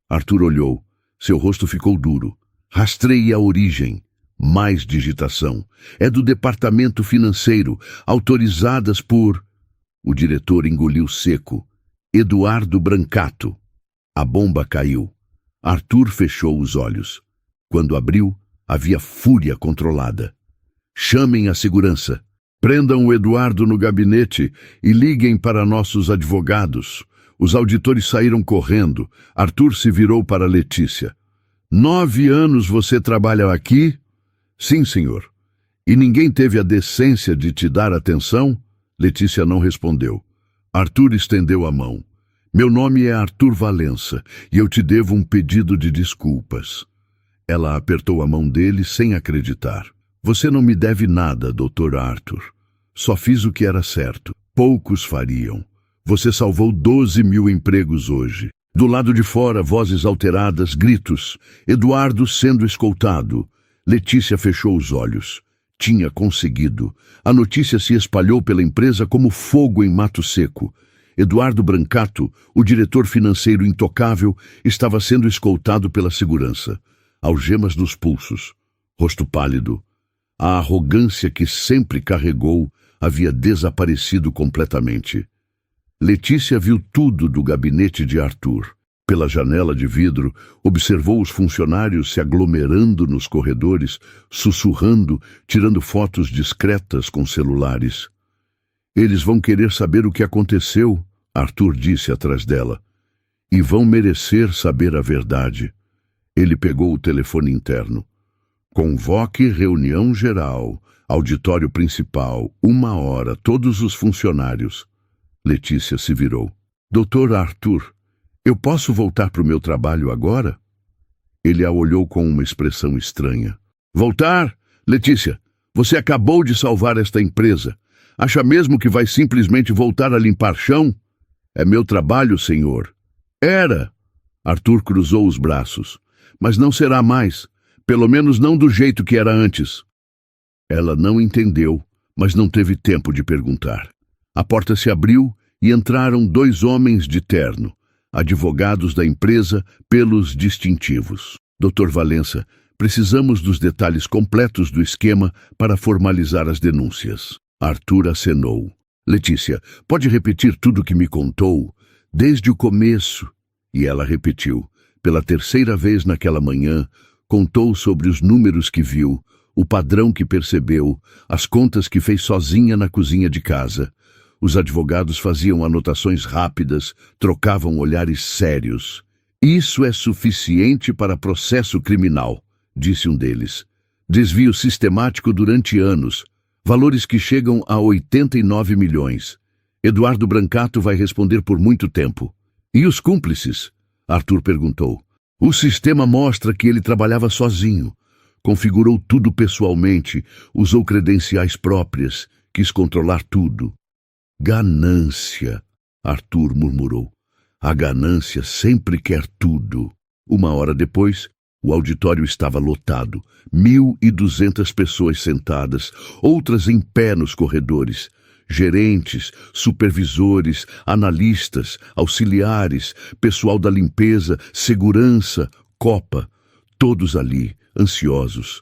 Arthur olhou. Seu rosto ficou duro. Rastreie a origem. Mais digitação. É do departamento financeiro. Autorizadas por... O diretor engoliu seco. Eduardo Brancato. A bomba caiu. Arthur fechou os olhos. Quando abriu, havia fúria controlada. Chamem a segurança. Prendam o Eduardo no gabinete e liguem para nossos advogados. Os auditores saíram correndo. Arthur se virou para Letícia. 9 anos você trabalha aqui? Sim, senhor. E ninguém teve a decência de te dar atenção? Letícia não respondeu. Arthur estendeu a mão. Meu nome é Arthur Valença e eu te devo um pedido de desculpas. Ela apertou a mão dele sem acreditar. Você não me deve nada, Dr. Arthur. Só fiz o que era certo. Poucos fariam. Você salvou 12 mil empregos hoje. Do lado de fora, vozes alteradas, gritos. Eduardo sendo escoltado. Letícia fechou os olhos. Tinha conseguido. A notícia se espalhou pela empresa como fogo em mato seco. Eduardo Brancato, o diretor financeiro intocável, estava sendo escoltado pela segurança. Algemas nos pulsos. Rosto pálido. A arrogância que sempre carregou havia desaparecido completamente. Letícia viu tudo do gabinete de Arthur. Pela janela de vidro, observou os funcionários se aglomerando nos corredores, sussurrando, tirando fotos discretas com celulares. Eles vão querer saber o que aconteceu, Arthur disse atrás dela. E vão merecer saber a verdade. Ele pegou o telefone interno. Convoque reunião geral, auditório principal, 1 hora, todos os funcionários. Letícia se virou. Doutor Arthur, eu posso voltar para o meu trabalho agora? Ele a olhou com uma expressão estranha. Voltar? Letícia, você acabou de salvar esta empresa. Acha mesmo que vai simplesmente voltar a limpar chão? É meu trabalho, senhor. Era. Arthur cruzou os braços. Mas não será mais. Pelo menos não do jeito que era antes. Ela não entendeu, mas não teve tempo de perguntar. A porta se abriu e entraram 2 homens de terno, advogados da empresa pelos distintivos. Dr. Valença, precisamos dos detalhes completos do esquema para formalizar as denúncias. Arthur acenou. Letícia, pode repetir tudo o que me contou, desde o começo? E ela repetiu. Pela 3ª vez naquela manhã, contou sobre os números que viu, o padrão que percebeu, as contas que fez sozinha na cozinha de casa. Os advogados faziam anotações rápidas, trocavam olhares sérios. Isso é suficiente para processo criminal, disse um deles. Desvio sistemático durante anos, valores que chegam a 89 milhões. Eduardo Brancato vai responder por muito tempo. E os cúmplices? Arthur perguntou. O sistema mostra que ele trabalhava sozinho. Configurou tudo pessoalmente, usou credenciais próprias, quis controlar tudo. Ganância, Arthur murmurou. A ganância sempre quer tudo. Uma hora depois, o auditório estava lotado. 1.200 pessoas sentadas, outras em pé nos corredores. Gerentes, supervisores, analistas, auxiliares, pessoal da limpeza, segurança, copa. Todos ali, ansiosos.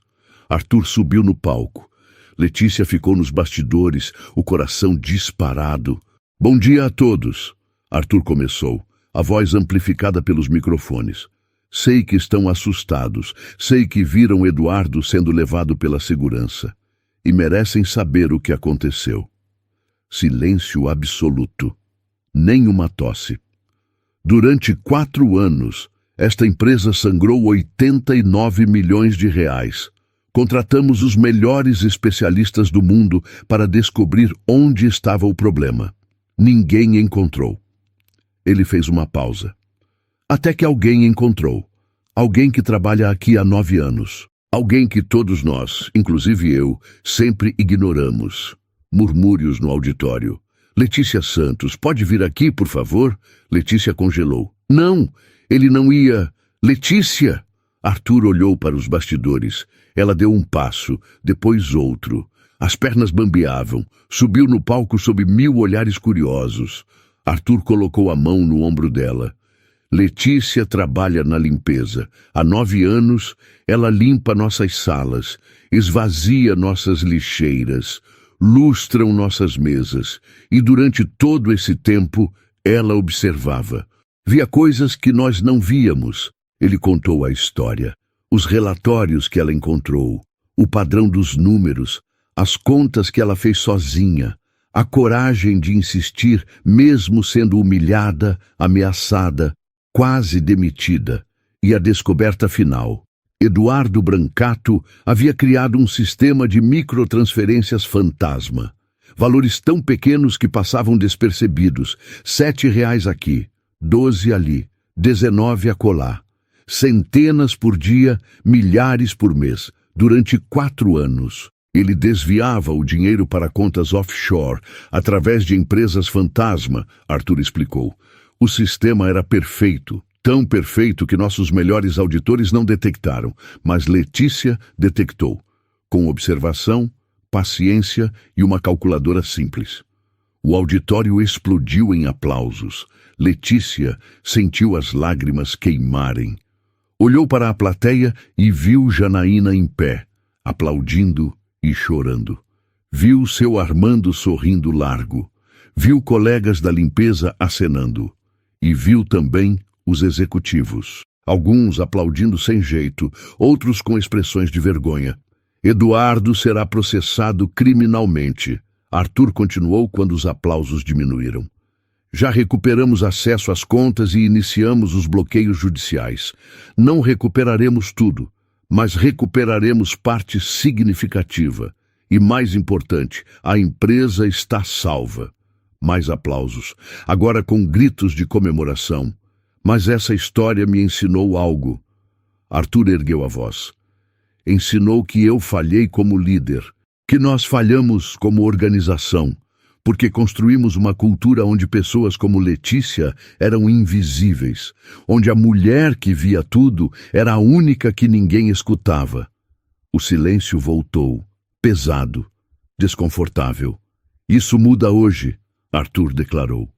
Arthur subiu no palco. Letícia ficou nos bastidores, o coração disparado. Bom dia a todos, Arthur começou, a voz amplificada pelos microfones. Sei que estão assustados, sei que viram Eduardo sendo levado pela segurança. E merecem saber o que aconteceu. Silêncio absoluto. Nem uma tosse. Durante 4 anos, esta empresa sangrou 89 milhões de reais. Contratamos os melhores especialistas do mundo para descobrir onde estava o problema. Ninguém encontrou. Ele fez uma pausa. Até que alguém encontrou. Alguém que trabalha aqui há 9 anos. Alguém que todos nós, inclusive eu, sempre ignoramos. Murmúrios no auditório. Letícia Santos, pode vir aqui, por favor? Letícia congelou. Não, ele não ia. Letícia! Arthur olhou para os bastidores. Ela deu um passo, depois outro. As pernas bambeavam. Subiu no palco sob 1000 olhares curiosos. Arthur colocou a mão no ombro dela. Letícia trabalha na limpeza. Há 9 anos, ela limpa nossas salas, esvazia nossas lixeiras, lustram nossas mesas. E durante todo esse tempo, ela observava. Via coisas que nós não víamos. Ele contou a história. Os relatórios que ela encontrou, o padrão dos números, as contas que ela fez sozinha, a coragem de insistir mesmo sendo humilhada, ameaçada, quase demitida, e a descoberta final. Eduardo Brancato havia criado um sistema de microtransferências fantasma. Valores tão pequenos que passavam despercebidos. R$7 aqui, 12 ali, 19 acolá. Centenas por dia, milhares por mês, durante 4 anos. Ele desviava o dinheiro para contas offshore, através de empresas fantasma, Arthur explicou. O sistema era perfeito, tão perfeito que nossos melhores auditores não detectaram, mas Letícia detectou, com observação, paciência e uma calculadora simples. O auditório explodiu em aplausos. Letícia sentiu as lágrimas queimarem. Olhou para a plateia e viu Janaína em pé, aplaudindo e chorando. Viu seu Armando sorrindo largo. Viu colegas da limpeza acenando. E viu também os executivos. Alguns aplaudindo sem jeito, outros com expressões de vergonha. Eduardo será processado criminalmente. Arthur continuou quando os aplausos diminuíram. Já recuperamos acesso às contas e iniciamos os bloqueios judiciais. Não recuperaremos tudo, mas recuperaremos parte significativa. E mais importante, a empresa está salva. Mais aplausos, agora com gritos de comemoração. Mas essa história me ensinou algo. Arthur ergueu a voz. Ensinou que eu falhei como líder, que nós falhamos como organização, porque construímos uma cultura onde pessoas como Letícia eram invisíveis, onde a mulher que via tudo era a única que ninguém escutava. O silêncio voltou, pesado, desconfortável. Isso muda hoje, Arthur declarou.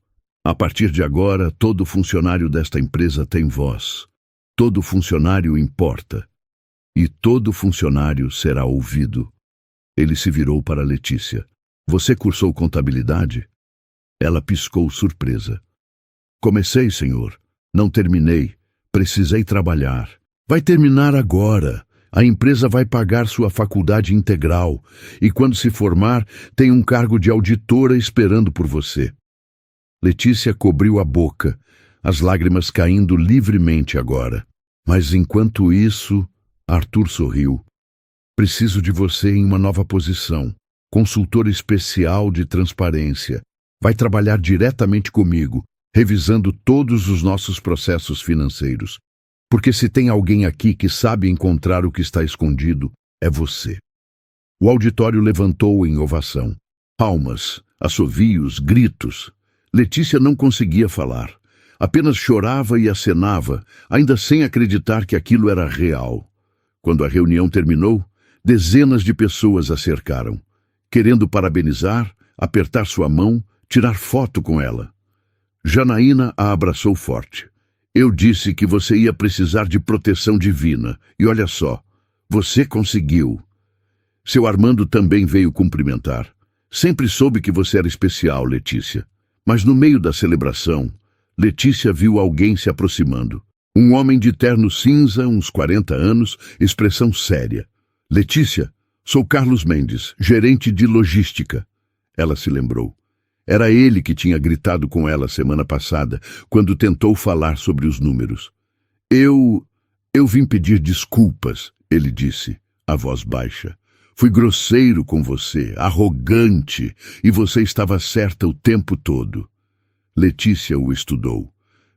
A partir de agora, todo funcionário desta empresa tem voz. Todo funcionário importa. E todo funcionário será ouvido. Ele se virou para Letícia. Você cursou contabilidade? Ela piscou surpresa. Comecei, senhor. Não terminei. Precisei trabalhar. Vai terminar agora. A empresa vai pagar sua faculdade integral. E quando se formar, tem um cargo de auditora esperando por você. Letícia cobriu a boca. as lágrimas caindo livremente agora. Mas enquanto isso, Arthur sorriu. Preciso de você em uma nova posição. Consultor especial de transparência. Vai trabalhar diretamente comigo, revisando todos os nossos processos financeiros. Porque se tem alguém aqui que sabe encontrar o que está escondido, é você. O auditório levantou em ovação. Palmas, assovios, gritos. Letícia não conseguia falar. Apenas chorava e acenava, ainda sem acreditar que aquilo era real. Quando a reunião terminou, dezenas de pessoas a cercaram, querendo parabenizar, apertar sua mão, tirar foto com ela. Janaína a abraçou forte. Eu disse que você ia precisar de proteção divina, e olha só, você conseguiu. Seu Armando também veio cumprimentar. Sempre soube que você era especial, Letícia. Mas no meio da celebração, Letícia viu alguém se aproximando. Um homem de terno cinza, uns 40 anos, expressão séria. Letícia, sou Carlos Mendes, gerente de logística. Ela se lembrou. Era ele que tinha gritado com ela semana passada, quando tentou falar sobre os números. Eu vim pedir desculpas, ele disse, a voz baixa. Fui grosseiro com você, arrogante, e você estava certa o tempo todo. Letícia o estudou.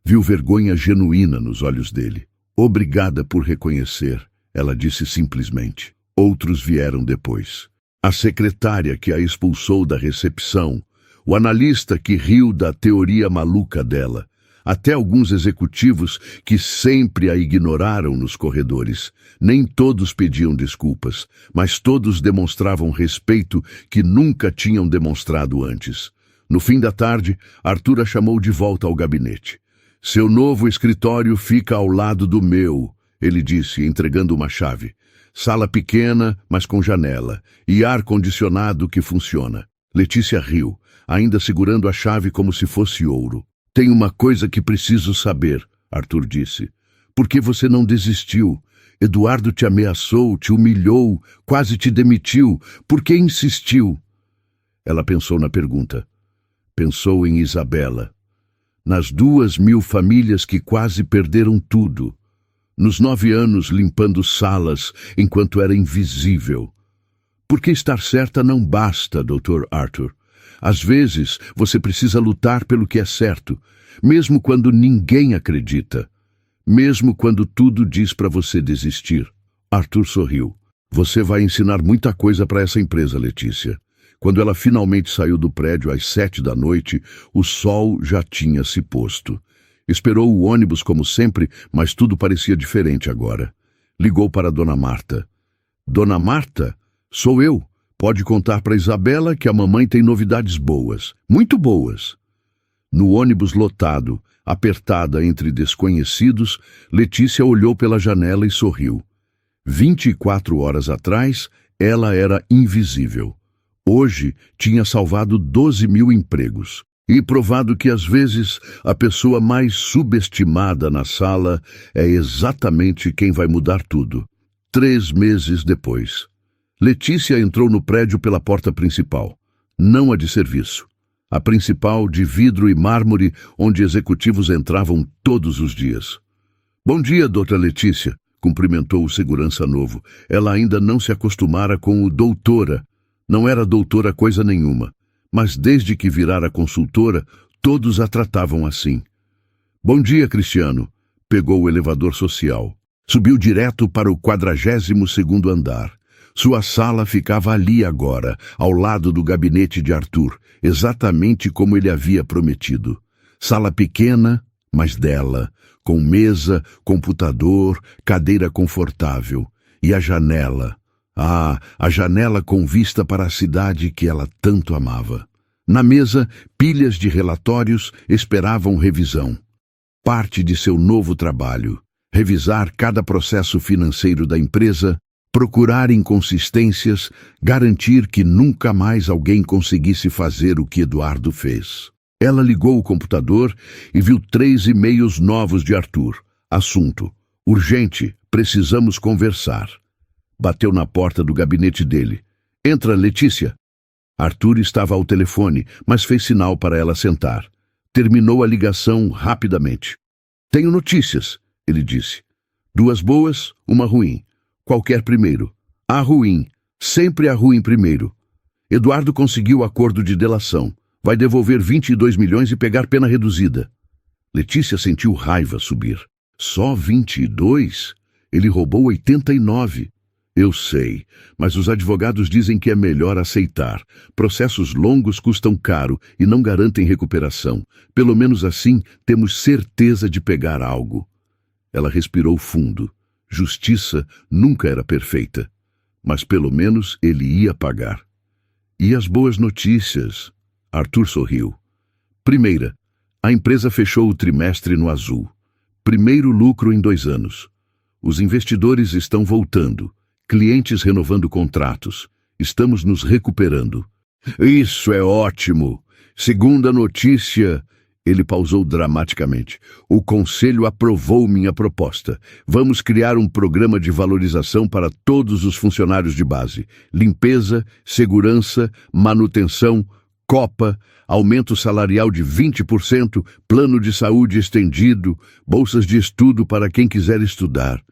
Viu vergonha genuína nos olhos dele. Obrigada por reconhecer, ela disse simplesmente. Outros vieram depois. A secretária que a expulsou da recepção, o analista que riu da teoria maluca dela, até alguns executivos que sempre a ignoraram nos corredores. Nem todos pediam desculpas, mas todos demonstravam respeito que nunca tinham demonstrado antes. No fim da tarde, Arthur a chamou de volta ao gabinete. Seu novo escritório fica ao lado do meu, ele disse, entregando uma chave. Sala pequena, mas com janela, e ar-condicionado que funciona. Letícia riu, ainda segurando a chave como se fosse ouro. Tem uma coisa que preciso saber, Arthur disse. Por que você não desistiu? Eduardo te ameaçou, te humilhou, quase te demitiu. Por que insistiu? Ela pensou na pergunta. Pensou em Isabela. Nas 2.000 famílias que quase perderam tudo. Nos 9 anos limpando salas enquanto era invisível. Porque estar certa não basta, Dr. Arthur. Às vezes, você precisa lutar pelo que é certo, mesmo quando ninguém acredita. Mesmo quando tudo diz para você desistir. Arthur sorriu. Você vai ensinar muita coisa para essa empresa, Letícia. Quando ela finalmente saiu do prédio às 7 da noite, o sol já tinha se posto. Esperou o ônibus como sempre, mas tudo parecia diferente agora. Ligou para Dona Marta. Dona Marta? Sou eu. Pode contar para Isabela que a mamãe tem novidades boas. Muito boas. No ônibus lotado, apertada entre desconhecidos, Letícia olhou pela janela e sorriu. 24 horas atrás, ela era invisível. Hoje, tinha salvado 12.000 empregos. E provado que, às vezes, a pessoa mais subestimada na sala é exatamente quem vai mudar tudo. 3 meses depois. Letícia entrou no prédio pela porta principal. Não a de serviço. A principal de vidro e mármore, onde executivos entravam todos os dias. Bom dia, doutora Letícia, cumprimentou o segurança novo. Ela ainda não se acostumara com o doutora. Não era doutora coisa nenhuma. Mas desde que virara consultora, todos a tratavam assim. Bom dia, Cristiano. Pegou o elevador social. Subiu direto para o 42º andar. Sua sala ficava ali agora, ao lado do gabinete de Arthur, exatamente como ele havia prometido. Sala pequena, mas dela, com mesa, computador, cadeira confortável. E a janela. Ah, a janela com vista para a cidade que ela tanto amava. Na mesa, pilhas de relatórios esperavam revisão. Parte de seu novo trabalho. Revisar cada processo financeiro da empresa, procurar inconsistências, garantir que nunca mais alguém conseguisse fazer o que Eduardo fez. Ela ligou o computador e viu 3 e-mails novos de Arthur. Assunto: urgente, precisamos conversar. Bateu na porta do gabinete dele. Entra, Letícia. Arthur estava ao telefone, mas fez sinal para ela sentar. Terminou a ligação rapidamente. Tenho notícias, ele disse. 2 boas, 1 ruim. Qualquer primeiro. A ruim. Sempre a ruim primeiro. Eduardo conseguiu acordo de delação. Vai devolver 22 milhões e pegar pena reduzida. Letícia sentiu raiva subir. Só 22? Ele roubou 89. Eu sei, mas os advogados dizem que é melhor aceitar. Processos longos custam caro e não garantem recuperação. Pelo menos assim, temos certeza de pegar algo. Ela respirou fundo. Justiça nunca era perfeita, mas pelo menos ele ia pagar. E as boas notícias? Arthur sorriu. Primeira, a empresa fechou o trimestre no azul. Primeiro lucro em 2 anos. Os investidores estão voltando. Clientes renovando contratos. Estamos nos recuperando. Isso é ótimo. Segunda notícia. Ele pausou dramaticamente. O conselho aprovou minha proposta. Vamos criar um programa de valorização para todos os funcionários de base. Limpeza, segurança, manutenção, copa, aumento salarial de 20%, plano de saúde estendido, bolsas de estudo para quem quiser estudar.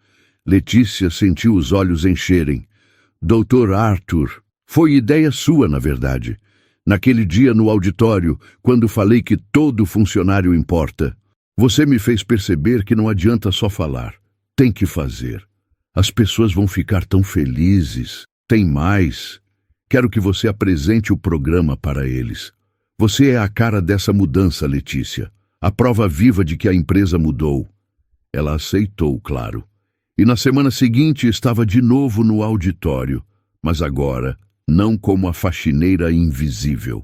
Letícia sentiu os olhos encherem. Doutor Arthur, foi ideia sua, na verdade. Naquele dia no auditório, quando falei que todo funcionário importa, você me fez perceber que não adianta só falar. Tem que fazer. As pessoas vão ficar tão felizes. Tem mais. Quero que você apresente o programa para eles. Você é a cara dessa mudança, Letícia. A prova viva de que a empresa mudou. Ela aceitou, claro. E na semana seguinte estava de novo no auditório, mas agora não como a faxineira invisível,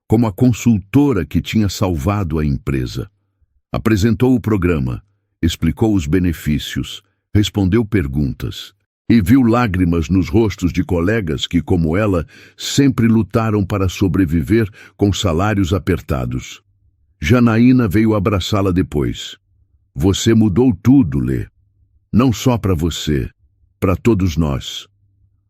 como a consultora que tinha salvado a empresa. Apresentou o programa, explicou os benefícios, respondeu perguntas e viu lágrimas nos rostos de colegas que, como ela, sempre lutaram para sobreviver com salários apertados. Janaína veio abraçá-la depois. Você mudou tudo, Lê. Não só para você, para todos nós.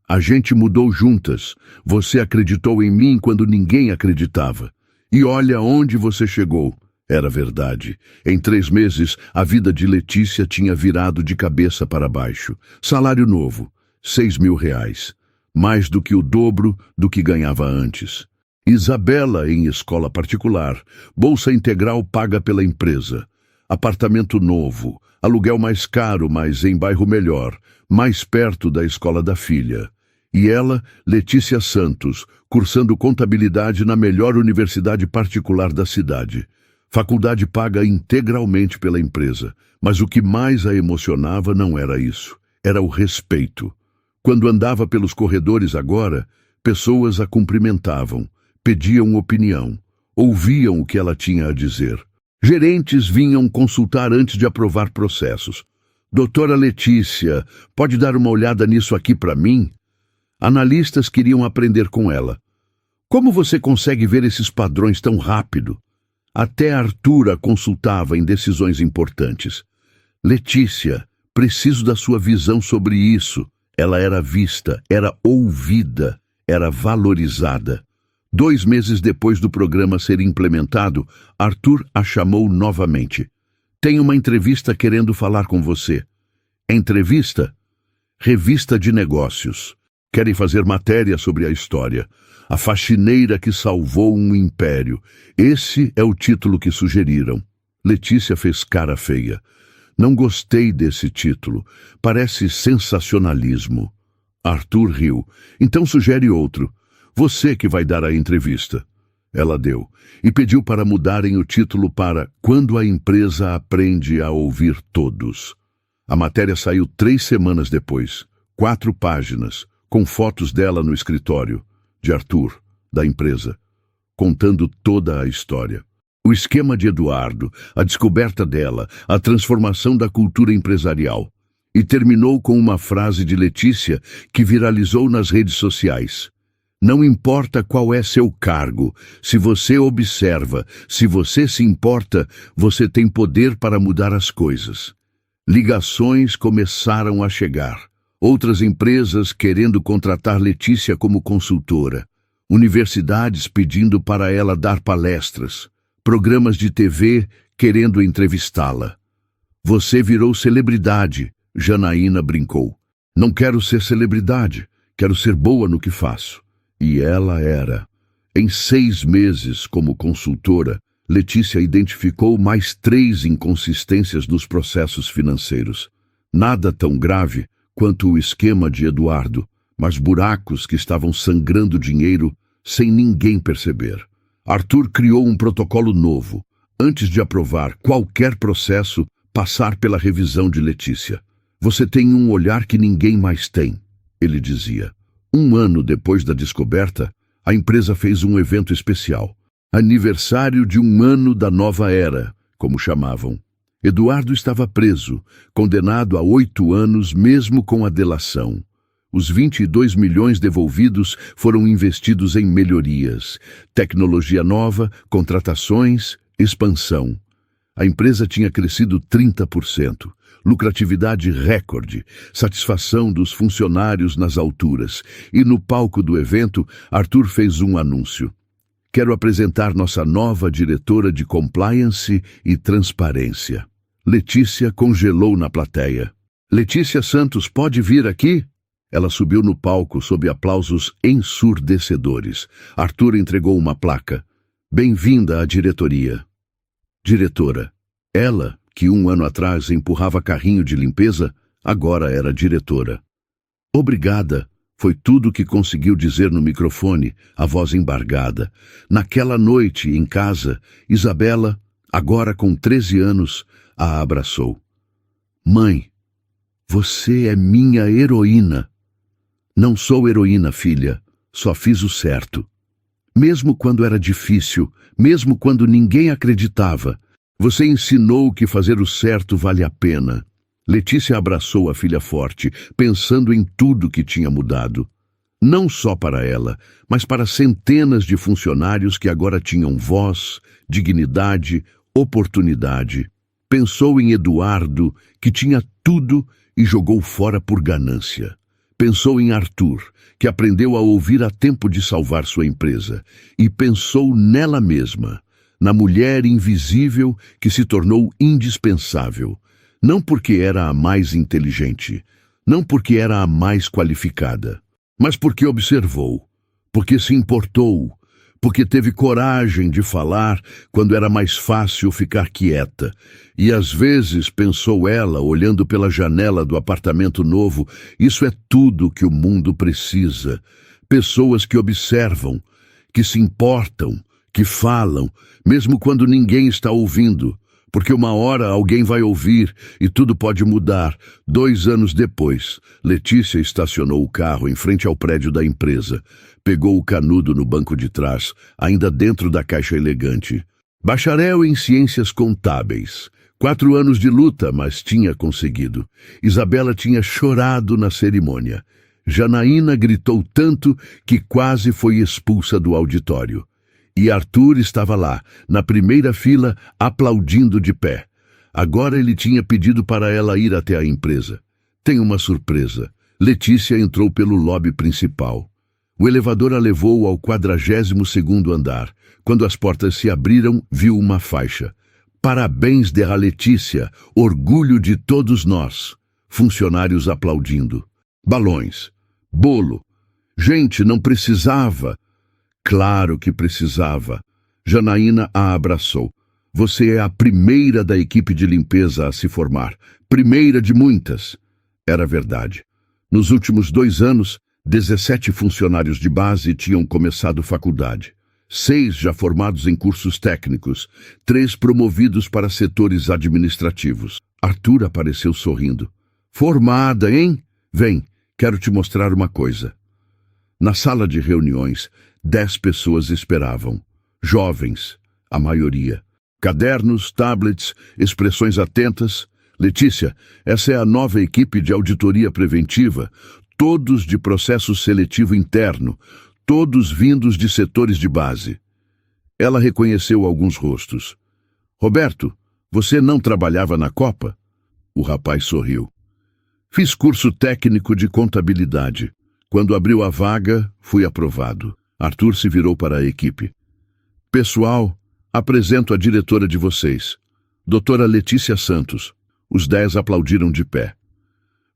A gente mudou juntas. Você acreditou em mim quando ninguém acreditava. E olha onde você chegou. Era verdade. Em 3 meses, a vida de Letícia tinha virado de cabeça para baixo. Salário novo, R$6.000. Mais do que o dobro do que ganhava antes. Isabela em escola particular. Bolsa integral paga pela empresa. Apartamento novo. Aluguel mais caro, mas em bairro melhor, mais perto da escola da filha. E ela, Letícia Santos, cursando contabilidade na melhor universidade particular da cidade. Faculdade paga integralmente pela empresa, mas o que mais a emocionava não era isso, era o respeito. Quando andava pelos corredores agora, pessoas a cumprimentavam, pediam opinião, ouviam o que ela tinha a dizer. Gerentes vinham consultar antes de aprovar processos. Doutora Letícia, pode dar uma olhada nisso aqui para mim? Analistas queriam aprender com ela. Como você consegue ver esses padrões tão rápido? Até Arthur a consultava em decisões importantes. Letícia, preciso da sua visão sobre isso. Ela era vista, era ouvida, era valorizada. 2 meses depois do programa ser implementado, Arthur a chamou novamente. Tem uma entrevista querendo falar com você. Entrevista? Revista de negócios. Querem fazer matéria sobre a história. A faxineira que salvou um império. Esse é o título que sugeriram. Letícia fez cara feia. Não gostei desse título. Parece sensacionalismo. Arthur riu. Então sugere outro. Você que vai dar a entrevista. Ela deu, e pediu para mudarem o título para Quando a Empresa Aprende a Ouvir Todos. A matéria saiu 3 semanas depois, 4 páginas, com fotos dela no escritório, de Arthur, da empresa, contando toda a história. O esquema de Eduardo, a descoberta dela, a transformação da cultura empresarial. E terminou com uma frase de Letícia que viralizou nas redes sociais. Não importa qual é seu cargo, se você observa, se você se importa, você tem poder para mudar as coisas. Ligações começaram a chegar. Outras empresas querendo contratar Letícia como consultora. Universidades pedindo para ela dar palestras. programas de TV querendo entrevistá-la. Você virou celebridade, Janaína brincou. Não quero ser celebridade, quero ser boa no que faço. E ela era. Em 6 meses como consultora, Letícia identificou mais 3 inconsistências nos processos financeiros. Nada tão grave quanto o esquema de Eduardo, mas buracos que estavam sangrando dinheiro sem ninguém perceber. Arthur criou um protocolo novo, antes de aprovar qualquer processo, passar pela revisão de Letícia. Você tem um olhar que ninguém mais tem, ele dizia. 1 ano depois da descoberta, a empresa fez um evento especial. Aniversário de 1 ano da nova era, como chamavam. Eduardo estava preso, condenado a 8 anos mesmo com a delação. Os 22 milhões devolvidos foram investidos em melhorias, tecnologia nova, contratações, expansão. A empresa tinha crescido 30%, lucratividade recorde, satisfação dos funcionários nas alturas. E no palco do evento, Arthur fez um anúncio. Quero apresentar nossa nova diretora de compliance e transparência. Letícia congelou na plateia. Letícia Santos pode vir aqui? Ela subiu no palco sob aplausos ensurdecedores. Arthur entregou uma placa. Bem-vinda à diretoria. Diretora. Ela, que 1 ano atrás empurrava carrinho de limpeza, agora era diretora. Obrigada, foi tudo que conseguiu dizer no microfone, a voz embargada. Naquela noite, em casa, Isabela, agora com 13 anos, a abraçou. Mãe, você é minha heroína. Não sou heroína, filha, só fiz o certo. Mesmo quando era difícil, mesmo quando ninguém acreditava, você ensinou que fazer o certo vale a pena. Letícia abraçou a filha forte, pensando em tudo que tinha mudado. Não só para ela, mas para centenas de funcionários que agora tinham voz, dignidade, oportunidade. Pensou em Eduardo, que tinha tudo e jogou fora por ganância. Pensou em Arthur, que aprendeu a ouvir a tempo de salvar sua empresa. E pensou nela mesma, na mulher invisível que se tornou indispensável. Não porque era a mais inteligente, não porque era a mais qualificada, mas porque observou, porque se importou, porque teve coragem de falar quando era mais fácil ficar quieta. E às vezes, pensou ela, olhando pela janela do apartamento novo, isso é tudo que o mundo precisa. Pessoas que observam, que se importam, que falam, mesmo quando ninguém está ouvindo. Porque uma hora alguém vai ouvir e tudo pode mudar. 2 anos depois, Letícia estacionou o carro em frente ao prédio da empresa. Pegou o canudo no banco de trás, ainda dentro da caixa elegante. Bacharel em ciências contábeis. 4 anos de luta, mas tinha conseguido. Isabela tinha chorado na cerimônia. Janaína gritou tanto que quase foi expulsa do auditório. E Arthur estava lá, na primeira fila, aplaudindo de pé. Agora ele tinha pedido para ela ir até a empresa. Tem uma surpresa. Letícia entrou pelo lobby principal. O elevador a levou ao 42º andar. Quando as portas se abriram, viu uma faixa. Parabéns de Letícia, orgulho de todos nós. Funcionários aplaudindo. Balões. Bolo. Gente, não precisava. Claro que precisava. Janaína a abraçou. Você é a primeira da equipe de limpeza a se formar. Primeira de muitas. Era verdade. Nos últimos 2 anos, 17 funcionários de base tinham começado faculdade. 6 já formados em cursos técnicos. 3 promovidos para setores administrativos. Arthur apareceu sorrindo. Formada, hein? Vem, quero te mostrar uma coisa. Na sala de reuniões, 10 pessoas esperavam. Jovens, a maioria. Cadernos, tablets, expressões atentas. Letícia, essa é a nova equipe de auditoria preventiva, todos de processo seletivo interno, todos vindos de setores de base. Ela reconheceu alguns rostos. Roberto, você não trabalhava na Copa? O rapaz sorriu. Fiz curso técnico de contabilidade. Quando abriu a vaga, fui aprovado. Arthur se virou para a equipe. Pessoal, Apresento a diretora de vocês, doutora Letícia Santos. Os 10 aplaudiram de pé.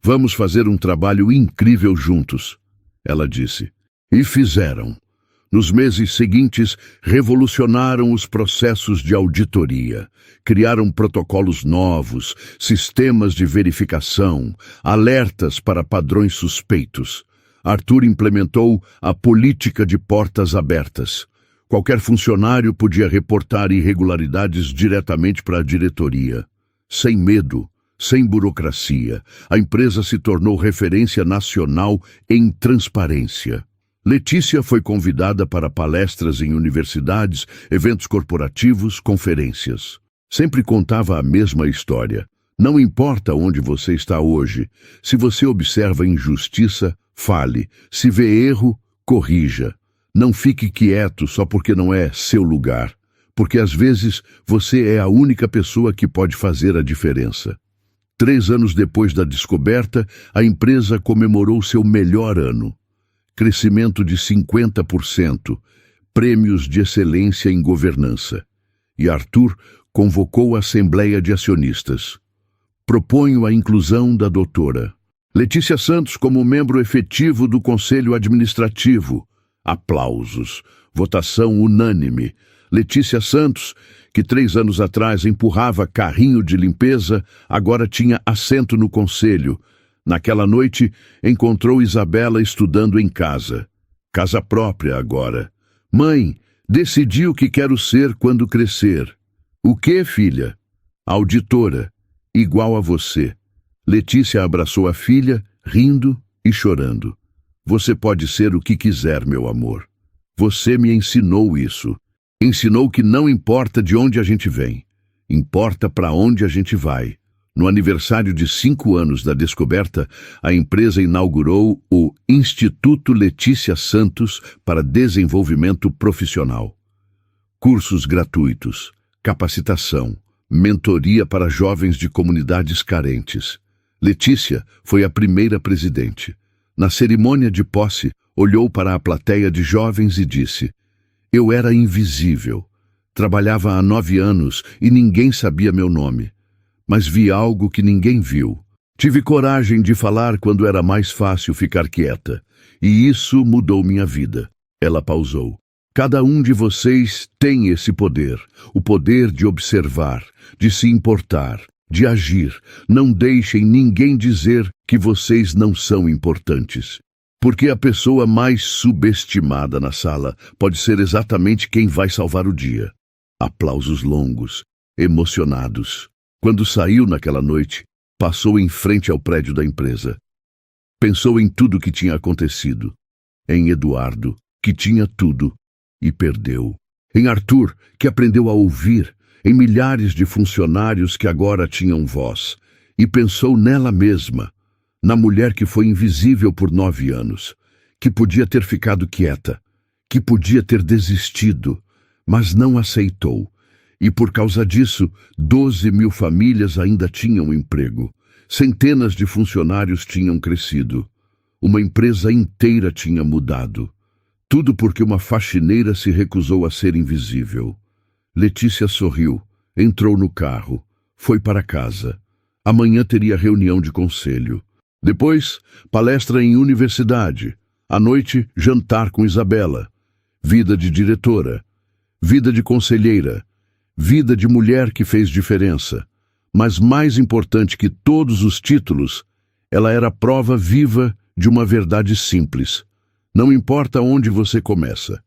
Vamos fazer um trabalho incrível juntos, ela disse. E fizeram. Nos meses seguintes, revolucionaram os processos de auditoria. Criaram protocolos novos, sistemas de verificação, alertas para padrões suspeitos. Arthur implementou a política de portas abertas. Qualquer funcionário podia reportar irregularidades diretamente para a diretoria. Sem medo, sem burocracia, a empresa se tornou referência nacional em transparência. Letícia foi convidada para palestras em universidades, eventos corporativos, conferências. Sempre contava a mesma história. Não importa onde você está hoje, se você observa injustiça, fale. Se vê erro, corrija. Não fique quieto só porque não é seu lugar, porque às vezes você é a única pessoa que pode fazer a diferença. 3 anos depois da descoberta, a empresa comemorou seu melhor ano. Crescimento de 50%, prêmios de excelência em governança. E Arthur convocou a Assembleia de Acionistas. Proponho a inclusão da doutora Letícia Santos como membro efetivo do Conselho Administrativo. Aplausos. Votação unânime. Letícia Santos, que 3 anos atrás empurrava carrinho de limpeza, agora tinha assento no conselho. Naquela noite, encontrou Isabela estudando em casa. Casa própria agora. Mãe, decidi o que quero ser quando crescer. O quê, filha? Auditora, igual a você. Letícia abraçou a filha, rindo e chorando. Você pode ser o que quiser, meu amor. Você me ensinou isso. Ensinou que não importa de onde a gente vem, importa para onde a gente vai. No aniversário de 5 anos da descoberta, a empresa inaugurou o Instituto Letícia Santos para Desenvolvimento Profissional. Cursos gratuitos, capacitação, mentoria para jovens de comunidades carentes. Letícia foi a primeira presidente. Na cerimônia de posse, olhou para a plateia de jovens e disse: eu era invisível. Trabalhava há 9 anos e ninguém sabia meu nome. Mas vi algo que ninguém viu. Tive coragem de falar quando era mais fácil ficar quieta. E isso mudou minha vida. Ela pausou. Cada um de vocês tem esse poder. O poder de observar, de se importar, de agir. Não deixem ninguém dizer que vocês não são importantes. Porque a pessoa mais subestimada na sala pode ser exatamente quem vai salvar o dia. Aplausos longos, emocionados. Quando saiu naquela noite, passou em frente ao prédio da empresa. Pensou em tudo que tinha acontecido. Em Eduardo, que tinha tudo e perdeu. Em Arthur, que aprendeu a ouvir. Em milhares de funcionários que agora tinham voz. E pensou nela mesma. Na mulher que foi invisível por 9 anos, que podia ter ficado quieta, que podia ter desistido, mas não aceitou. E por causa disso, 12.000 famílias ainda tinham emprego. Centenas de funcionários tinham crescido. Uma empresa inteira tinha mudado. Tudo porque uma faxineira se recusou a ser invisível. Letícia sorriu, entrou no carro, foi para casa. Amanhã teria reunião de conselho. Depois, palestra em universidade. À noite, jantar com Isabela. Vida de diretora. Vida de conselheira. Vida de mulher que fez diferença. Mas mais importante que todos os títulos, ela era a prova viva de uma verdade simples. Não importa onde você começa.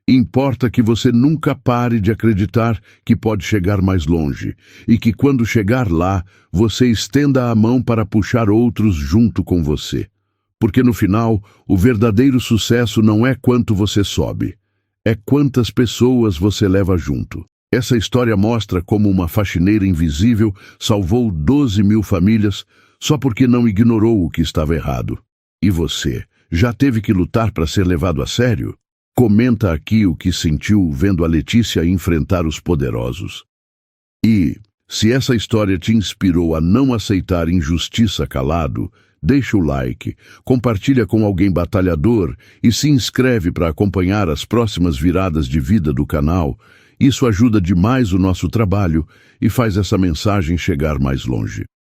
Importa que você nunca pare de acreditar que pode chegar mais longe e que quando chegar lá, você estenda a mão para puxar outros junto com você. Porque no final, o verdadeiro sucesso não é quanto você sobe, é quantas pessoas você leva junto. Essa história mostra como uma faxineira invisível salvou 12.000 famílias só porque não ignorou o que estava errado. E você, já teve que lutar para ser levado a sério? Comenta aqui o que sentiu vendo a Letícia enfrentar os poderosos. E, se essa história te inspirou a não aceitar injustiça calado, deixa o like, compartilha com alguém batalhador e se inscreve para acompanhar as próximas viradas de vida do canal. Isso ajuda demais o nosso trabalho e faz essa mensagem chegar mais longe.